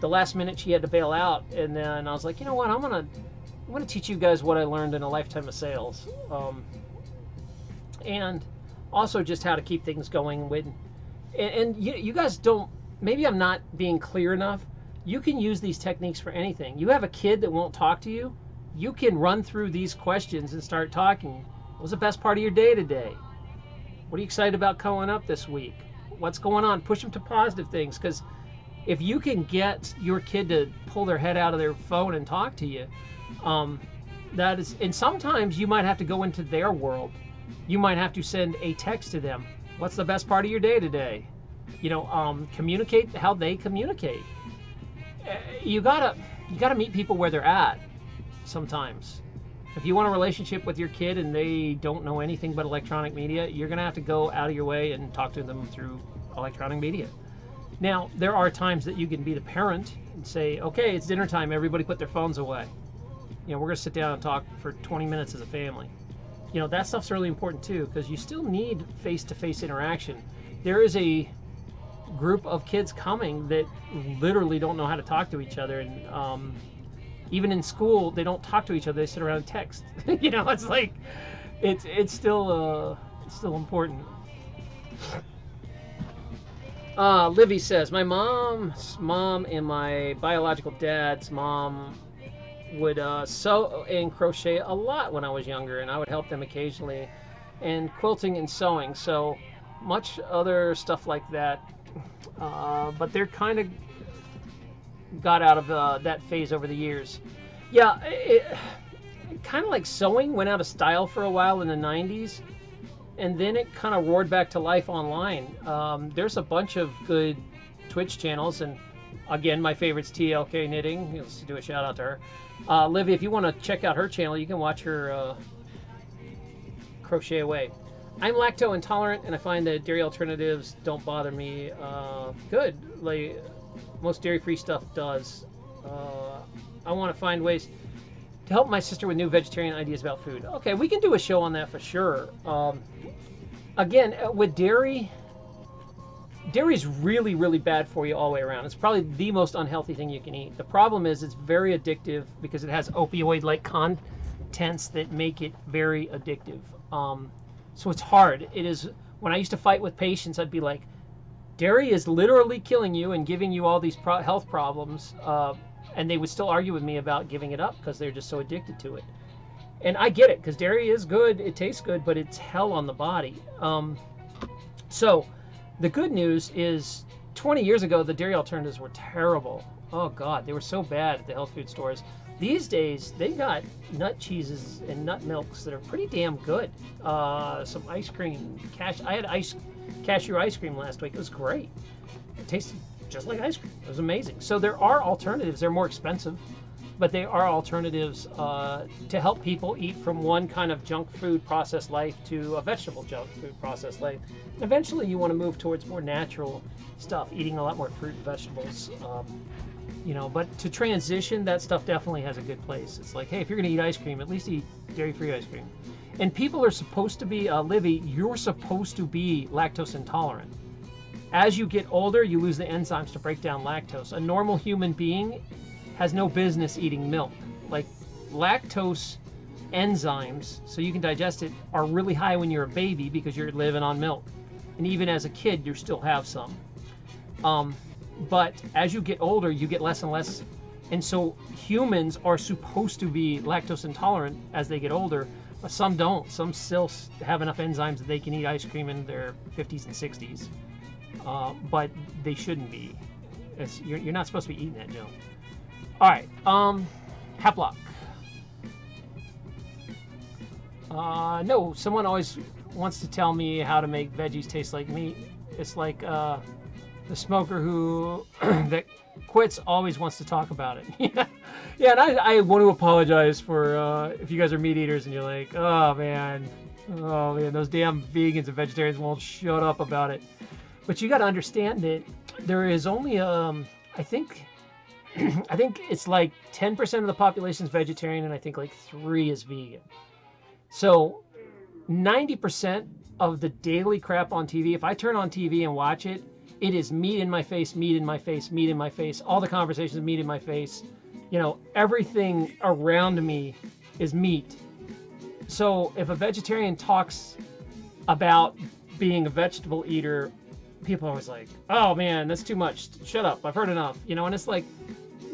The last minute she had to bail out, and then I was like, you know what, I'm gonna teach you guys what I learned in a lifetime of sales, and also just how to keep things going with, and you guys don't, maybe I'm not being clear enough. You can use these techniques for anything. You have a kid that won't talk to you, you can run through these questions and start talking. What was the best part of your day today? What are you excited about coming up this week? What's going on? Push them to positive things, because if you can get your kid to pull their head out of their phone and talk to you, that is, and sometimes you might have to go into their world. You might have to send a text to them. What's the best part of your day today? You know, communicate how they communicate. You gotta meet people where they're at sometimes. If you want a relationship with your kid and they don't know anything but electronic media, you're gonna have to go out of your way and talk to them through electronic media. Now, there are times that you can be the parent and say, okay, it's dinner time, everybody put their phones away. You know, we're gonna sit down and talk for 20 minutes as a family. You know, that stuff's really important too, because you still need face-to-face interaction. There is a group of kids coming that literally don't know how to talk to each other, and even in school, they don't talk to each other, they sit around and text. You know, it's like, it's still important. Livy says, my mom's mom and my biological dad's mom would sew and crochet a lot when I was younger, and I would help them occasionally, and quilting and sewing, so much other stuff like that, but they're kind of got out of that phase over the years. Yeah, kind of like sewing went out of style for a while in the 90s, and then it kind of roared back to life online. There's a bunch of good Twitch channels, and again, my favorite's TLK Knitting. Let's do a shout out to her. Livy, if you want to check out her channel, you can watch her crochet away. I'm lactose intolerant, and I find that dairy alternatives don't bother me. Good, like most dairy-free stuff does. I want to find ways to help my sister with new vegetarian ideas about food. Okay, we can do a show on that for sure. Again, with dairy, dairy's really, really bad for you all the way around. It's probably the most unhealthy thing you can eat. The problem is it's very addictive because it has opioid-like contents that make it very addictive. So it's hard. It is, when I used to fight with patients, I'd be like, dairy is literally killing you and giving you all these health problems, and they would still argue with me about giving it up because they're just so addicted to it. And I get it, because dairy is good, it tastes good, but it's hell on the body. So the good news is 20 years ago, the dairy alternatives were terrible. Oh God, they were so bad at the health food stores. These days, they got nut cheeses and nut milks that are pretty damn good. Some ice cream, I had cashew ice cream last week. It was great. It tasted just like ice cream. It was amazing. So there are alternatives. They're more expensive, but they are alternatives to help people eat from one kind of junk food processed life to a vegetable junk food processed life. And eventually, you want to move towards more natural stuff, eating a lot more fruit and vegetables. You know, but to transition, that stuff definitely has a good place. It's like, hey, if you're going to eat ice cream, at least eat dairy-free ice cream. And people are supposed to be, Livy, you're supposed to be lactose intolerant. As you get older, you lose the enzymes to break down lactose. A normal human being has no business eating milk. Like lactose enzymes, so you can digest it, are really high when you're a baby because you're living on milk. And even as a kid, you still have some. But as you get older, you get less and less. And so humans are supposed to be lactose intolerant as they get older, but some don't. Some still have enough enzymes that they can eat ice cream in their 50s and 60s. But they shouldn't be. You're not supposed to be eating that junk. All right. Haplock. No, someone always wants to tell me how to make veggies taste like meat. It's like the smoker who that quits always wants to talk about it. Yeah, and I want to apologize for if you guys are meat eaters and you're like, oh man, those damn vegans and vegetarians won't shut up about it. But you got to understand that there is only I think it's like 10% of the population is vegetarian, and I think like 3 is vegan. So 90% of the daily crap on TV, if I turn on TV and watch it, it is meat in my face, meat in my face, meat in my face. All the conversations, meat in my face. You know, everything around me is meat. So if a vegetarian talks about being a vegetable eater, people are always like, oh man, that's too much. Shut up, I've heard enough. You know, and it's like,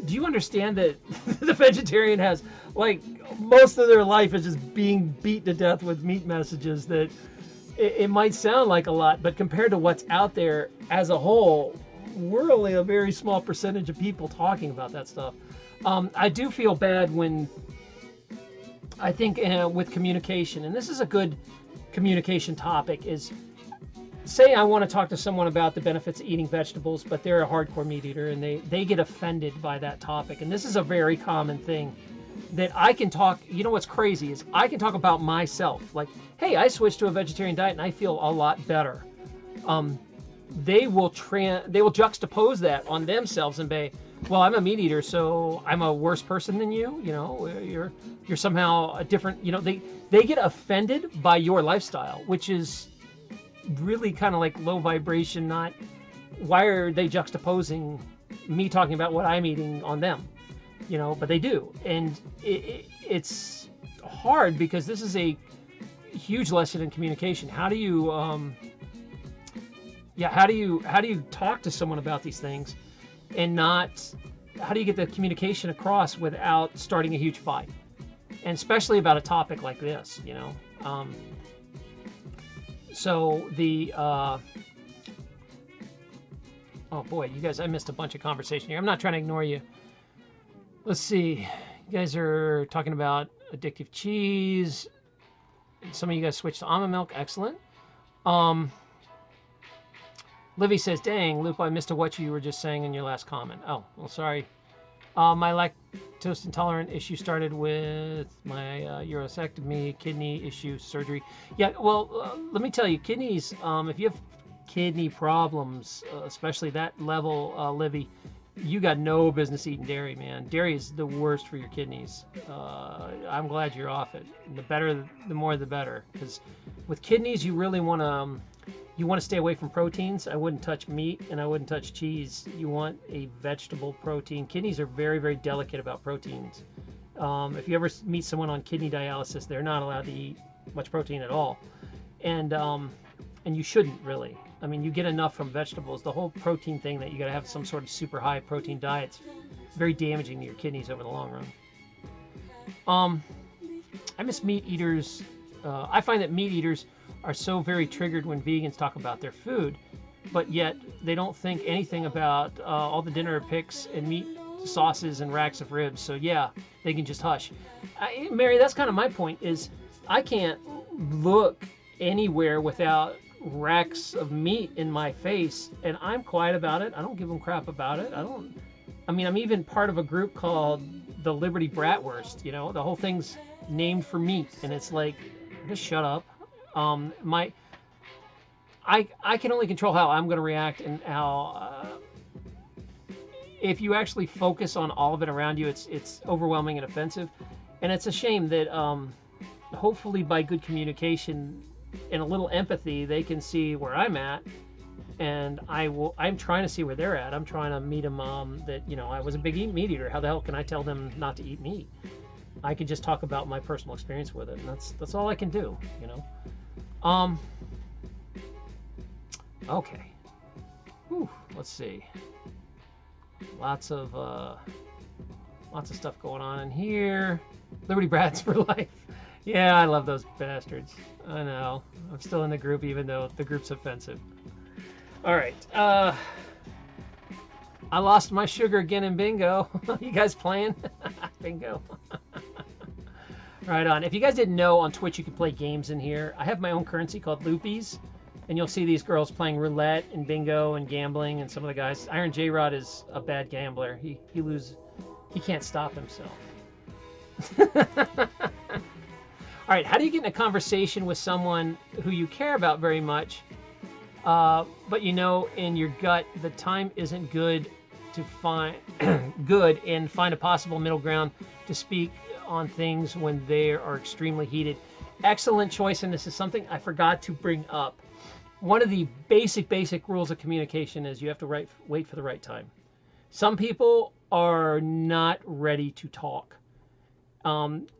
do you understand that the vegetarian has, like, most of their life is just being beat to death with meat messages that it might sound like a lot, but compared to what's out there as a whole, we're only a very small percentage of people talking about that stuff. I do feel bad when, I think with communication, and this is a good communication topic, is say I want to talk to someone about the benefits of eating vegetables, but they're a hardcore meat eater and they get offended by that topic. And this is a very common thing that I can talk, you know what's crazy is I can talk about myself. Like, hey, I switched to a vegetarian diet and I feel a lot better. They will juxtapose that on themselves and say, well, I'm a meat eater, so I'm a worse person than you. You know, you're somehow a different, you know, they get offended by your lifestyle, which is really kind of like low vibration. Not why are they juxtaposing me talking about what I'm eating on them, you know, but they do. And it's hard because this is a huge lesson in communication. How do you how do you talk to someone about these things and not, how do you get the communication across without starting a huge fight, and especially about a topic like this, you know. So the, oh boy, you guys, I missed a bunch of conversation here. I'm not trying to ignore you. Let's see. You guys are talking about addictive cheese. Some of you guys switched to almond milk. Excellent. Livy says, dang, Lupo, I missed what you were just saying in your last comment. Oh, well, sorry. My lactose intolerant issue started with my urosectomy, kidney issue, surgery. Yeah, well, let me tell you, kidneys, if you have kidney problems, especially that level, Livy, you got no business eating dairy, man. Dairy is the worst for your kidneys. I'm glad you're off it. The more the better. Because with kidneys, you really want to... You want to stay away from proteins. I wouldn't touch meat and I wouldn't touch cheese. You want a vegetable protein. Kidneys are very, very delicate about proteins. If you ever meet someone on kidney dialysis, they're not allowed to eat much protein at all. And you shouldn't really. I mean, you get enough from vegetables. The whole protein thing that you got to have some sort of super high protein diet's very damaging to your kidneys over the long run. I miss meat eaters. I find that meat eaters are so very triggered when vegans talk about their food, but yet they don't think anything about all the dinner picks and meat sauces and racks of ribs. So yeah, they can just hush. Mary, that's kind of my point, is I can't look anywhere without racks of meat in my face, and I'm quiet about it. I don't give them crap about it. I mean, I'm even part of a group called the Liberty Bratwurst, you know, the whole thing's named for meat, and it's like, just shut up. I can only control how I'm going to react, and how if you actually focus on all of it around you, it's overwhelming and offensive. And it's a shame that hopefully by good communication and a little empathy, they can see where I'm at and I'm trying to see where they're at. I'm trying to meet them. That I was a big meat eater. How the hell can I tell them not to eat meat? I can just talk about my personal experience with it, and that's all I can do. Okay. Whew, let's see. Lots of stuff going on in here. Liberty Brats for life. Yeah, I love those bastards. I know. I'm still in the group even though the group's offensive. All right. I lost my sugar again in bingo. You guys playing? Bingo. Right on. If you guys didn't know, on Twitch you can play games in here. I have my own currency called Lupies. And you'll see these girls playing roulette and bingo and gambling, and some of the guys. Iron J-Rod is a bad gambler. He can't stop himself. All right, how do you get in a conversation with someone who you care about very much, but in your gut the time isn't good to find and find a possible middle ground to speak on things when they are extremely heated? Excellent choice, and this is something I forgot to bring up. One of the basic rules of communication is you have to wait for the right time. Some people are not ready to talk.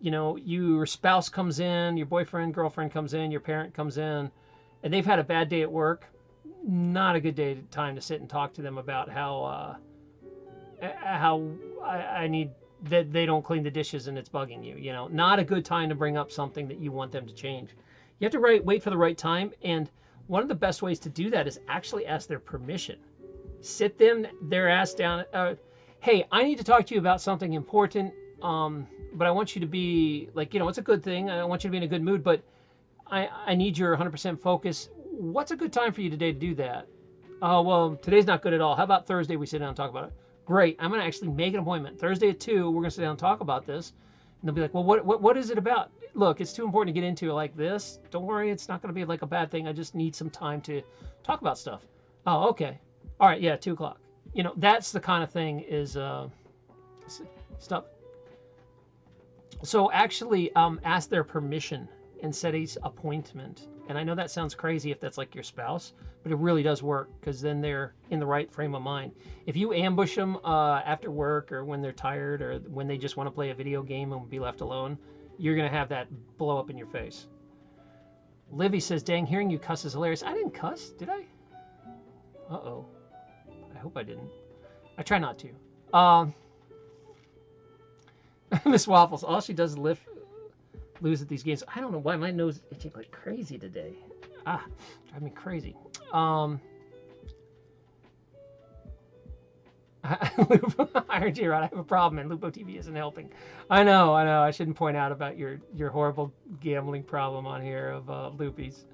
Your spouse comes in, your boyfriend, girlfriend comes in, your parent comes in, and they've had a bad day at work. Not a good time to sit and talk to them about how I need that they don't clean the dishes and it's bugging you. Not a good time to bring up something that you want them to change. You have to wait for the right time, and one of the best ways to do that is actually ask their permission. Sit their ass down. Hey, I need to talk to you about something important, but I want you to be it's a good thing. I want you to be in a good mood, but I need your 100% focus. What's a good time for you today to do that? Oh, well, today's not good at all. How about Thursday we sit down and talk about it? Great. I'm going to actually make an appointment. Thursday at 2, we're going to sit down and talk about this. And they'll be like, well, what is it about? Look, it's too important to get into it like this. Don't worry, it's not going to be like a bad thing. I just need some time to talk about stuff. Oh, okay. All right, yeah, 2 o'clock. That's the kind of thing is stuff. So actually ask their permission and set an appointment. And I know that sounds crazy if that's like your spouse, but it really does work, because then they're in the right frame of mind. If you ambush them after work, or when they're tired, or when they just want to play a video game and be left alone, you're going to have that blow up in your face. Livy says, dang, hearing you cuss is hilarious. I didn't cuss, did I? Uh-oh. I hope I didn't. I try not to. Miss Waffles, all she does is lose at these games. I don't know why my nose is itching like crazy today. Drive me crazy. Iron G-Rod, I have a problem, and Lupo TV isn't helping. I know. I shouldn't point out about your horrible gambling problem on here of Loopies.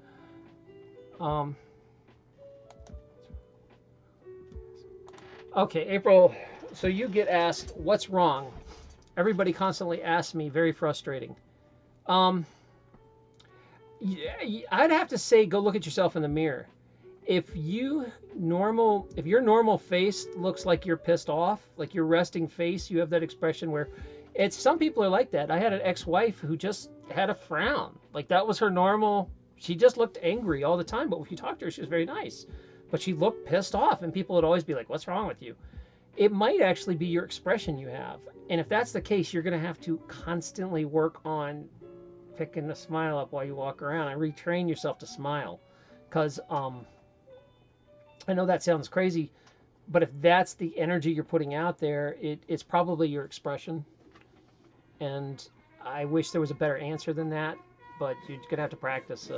Okay, April, so you get asked, what's wrong? Everybody constantly asks me, very frustrating. I'd have to say, go look at yourself in the mirror. If your normal face looks like you're pissed off, like your resting face, you have that expression where some people are like that. I had an ex-wife who just had a frown. Like that was her normal. She just looked angry all the time. But if you talked to her, she was very nice. But she looked pissed off, and people would always be like, what's wrong with you? It might actually be your expression you have. And if that's the case, you're going to have to constantly work on picking the smile up while you walk around and retrain yourself to smile. Because I know that sounds crazy, but if that's the energy you're putting out there, it's probably your expression. And I wish there was a better answer than that, but you're going to have to practice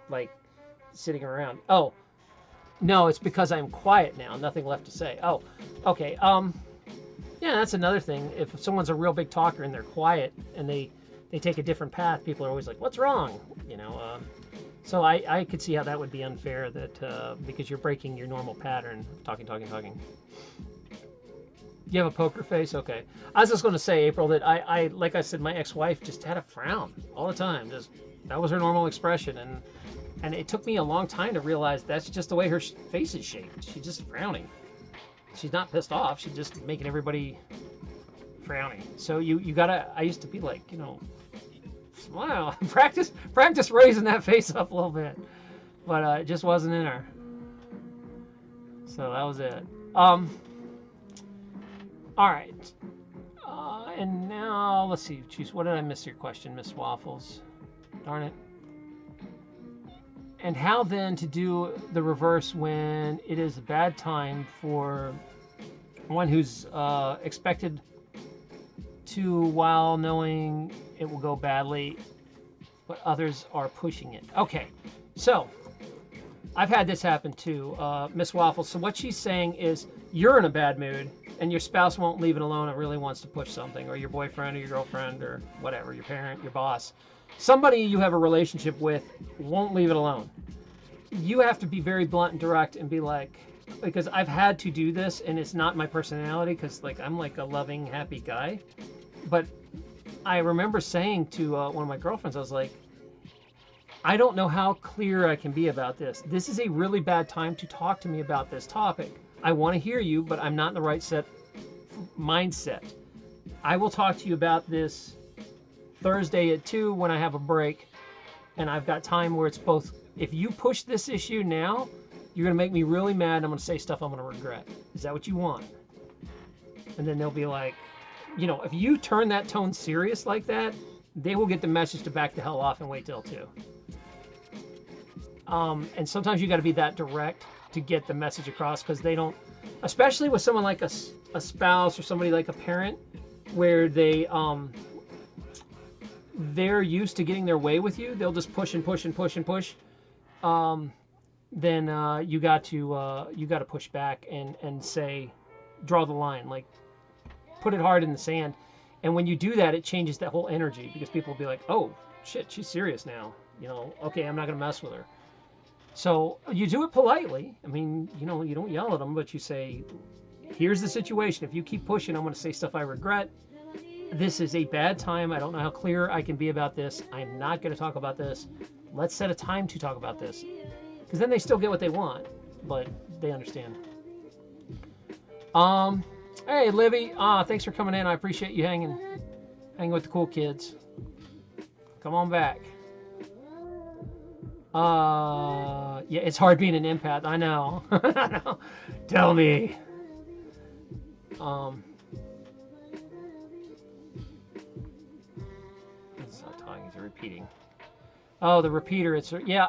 like sitting around. Oh, no, it's because I'm quiet now. Nothing left to say. Oh, okay. Yeah, that's another thing. If someone's a real big talker and they're quiet and they take a different path, people are always like, what's wrong? So I could see how that would be unfair, that because you're breaking your normal pattern of talking. You have a poker face? Okay. I was just going to say, April, that I like I said, my ex-wife just had a frown all the time. That was her normal expression. And it took me a long time to realize that's just the way her face is shaped. She's just frowning. She's not pissed off. She's just making everybody frowning. So you gotta, I used to be like, smile. practice raising that face up a little bit. But it just wasn't in her. So that was it. All right. And now let's see. Jeez, what did I miss your question, Miss Waffles? Darn it. And how then to do the reverse when it is a bad time for one who's expected to, while knowing it will go badly, but others are pushing it. Okay, so I've had this happen too, Miss Waffles. So what she's saying is you're in a bad mood and your spouse won't leave it alone and really wants to push something, or your boyfriend or your girlfriend or whatever, your parent, your boss. Somebody you have a relationship with won't leave it alone. You have to be very blunt and direct and be like, because I've had to do this and it's not my personality, because like I'm like a loving, happy guy. But I remember saying to one of my girlfriends, I was like, I don't know how clear I can be about this. This is a really bad time to talk to me about this topic. I want to hear you, but I'm not in the right mindset. I will talk to you about this Thursday at 2 when I have a break, and I've got time where it's both. If you push this issue now, you're going to make me really mad, and I'm going to say stuff I'm going to regret. Is that what you want? And then they'll be like, you know, if you turn that tone serious like that, they will get the message to back the hell off and wait till 2. And sometimes you got to be that direct to get the message across, because they don't, especially with someone like a spouse or somebody like a parent, where they're used to getting their way with you. They'll just push and push and push and push. Then you got to push back and say, draw the line, like put it hard in the sand. And when you do that, it changes that whole energy, because people will be like, oh shit, she's serious now. You know, okay, I'm not gonna mess with her. So you do it politely. I mean, you know, you don't yell at them, but you say, here's the situation. If you keep pushing, I'm going to say stuff I regret. This is a bad time. I don't know how clear I can be about this. I'm not going to talk about this. Let's set a time to talk about this. Because then they still get what they want, but they understand. Hey, Livy. Thanks for coming in. I appreciate you hanging with the cool kids. Come on back. Yeah, it's hard being an empath. I know. I know. Tell me. It's not talking, it's repeating. Oh, the repeater. It's yeah.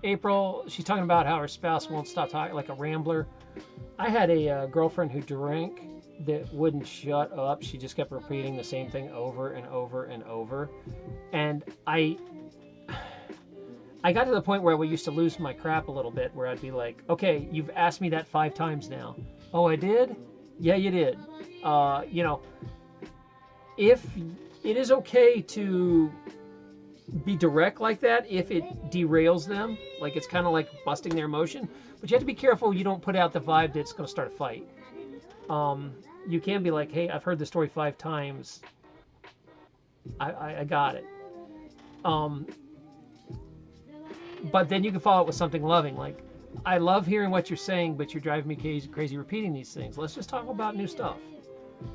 April. She's talking about how her spouse won't stop talking, like a rambler. I had a girlfriend who drank that wouldn't shut up. She just kept repeating the same thing over and over and over, and I got to the point where I used to lose my crap a little bit, where I'd be like, okay, you've asked me that 5 times now. Oh, I did? Yeah, you did. You know, if it is okay to be direct like that, if it derails them, like it's kind of like busting their emotion, but you have to be careful you don't put out the vibe that's going to start a fight. You can be like, hey, I've heard the story 5 times. I got it. But then you can follow it with something loving, like, I love hearing what you're saying, but you're driving me crazy repeating these things. Let's just talk about new stuff.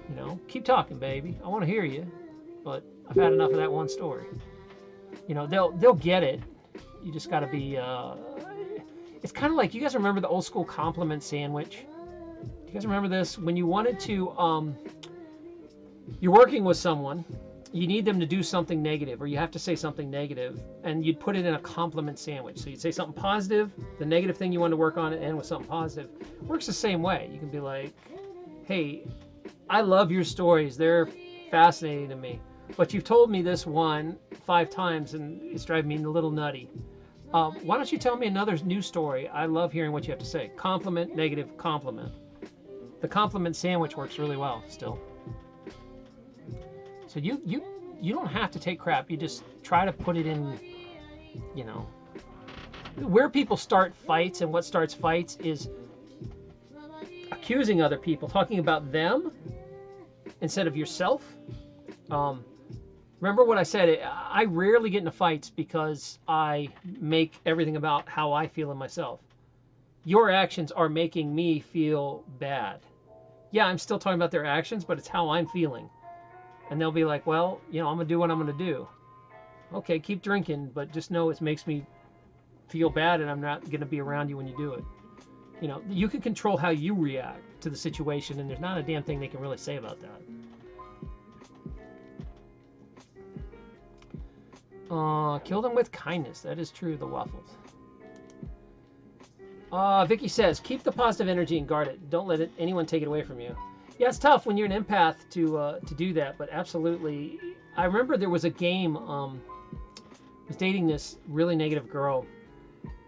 You know, keep talking, baby. I want to hear you, but I've had enough of that one story. You know, they'll get it. You just got to be. It's kind of like, you guys remember the old school compliment sandwich? Do you guys remember this? When you wanted to, you're working with someone. You need them to do something negative, or you have to say something negative, and you'd put it in a compliment sandwich. So you'd say something positive, the negative thing you want to work on, and end with something positive. It works the same way. You can be like, hey, I love your stories. They're fascinating to me. But you've told me this one 5 times, and it's driving me a little nutty. Why don't you tell me another new story? I love hearing what you have to say. Compliment, negative, compliment. The compliment sandwich works really well still. So you don't have to take crap. You just try to put it in, you know. Where people start fights, and what starts fights is accusing other people, talking about them instead of yourself. Remember what I said, I rarely get into fights because I make everything about how I feel in myself. Your actions are making me feel bad. Yeah, I'm still talking about their actions, but it's how I'm feeling. And they'll be like, well, you know, I'm going to do what I'm going to do. Okay, keep drinking, but just know it makes me feel bad, and I'm not going to be around you when you do it. You know, you can control how you react to the situation, and there's not a damn thing they can really say about that. Kill them with kindness. That is true, the waffles. Vicky says, keep the positive energy and guard it. Don't let anyone take it away from you. Yeah, it's tough when you're an empath to do that, but absolutely. I remember there was a game, I was dating this really negative girl,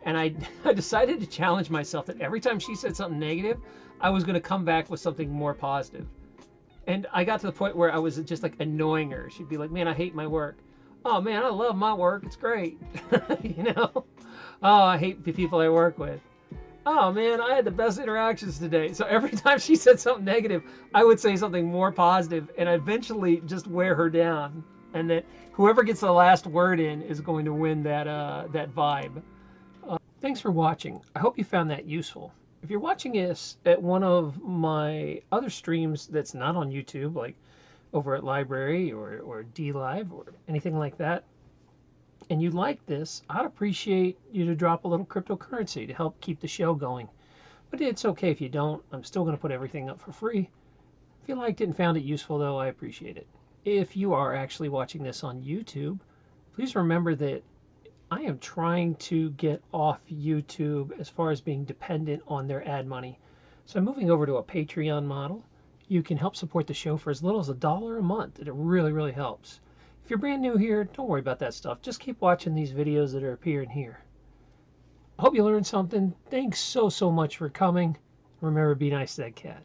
and I decided to challenge myself that every time she said something negative, I was going to come back with something more positive. And I got to the point where I was just like annoying her. She'd be like, man, I hate my work. Oh man, I love my work. It's great. You know? Oh, I hate the people I work with. Oh man, I had the best interactions today. So every time she said something negative, I would say something more positive and eventually just wear her down. And that whoever gets the last word in is going to win that vibe. Thanks for watching. I hope you found that useful. If you're watching this at one of my other streams that's not on YouTube, like over at Library or DLive or anything like that, and you like this, I'd appreciate you to drop a little cryptocurrency to help keep the show going. But it's okay if you don't. I'm still going to put everything up for free. If you liked it and found it useful, though, I appreciate it. If you are actually watching this on YouTube, please remember that I am trying to get off YouTube as far as being dependent on their ad money. So I'm moving over to a Patreon model. You can help support the show for as little as $1 a month. It really, really helps. If you're brand new here, don't worry about that stuff. Just keep watching these videos that are appearing here. I hope you learned something. Thanks so much for coming. Remember, be nice to that cat.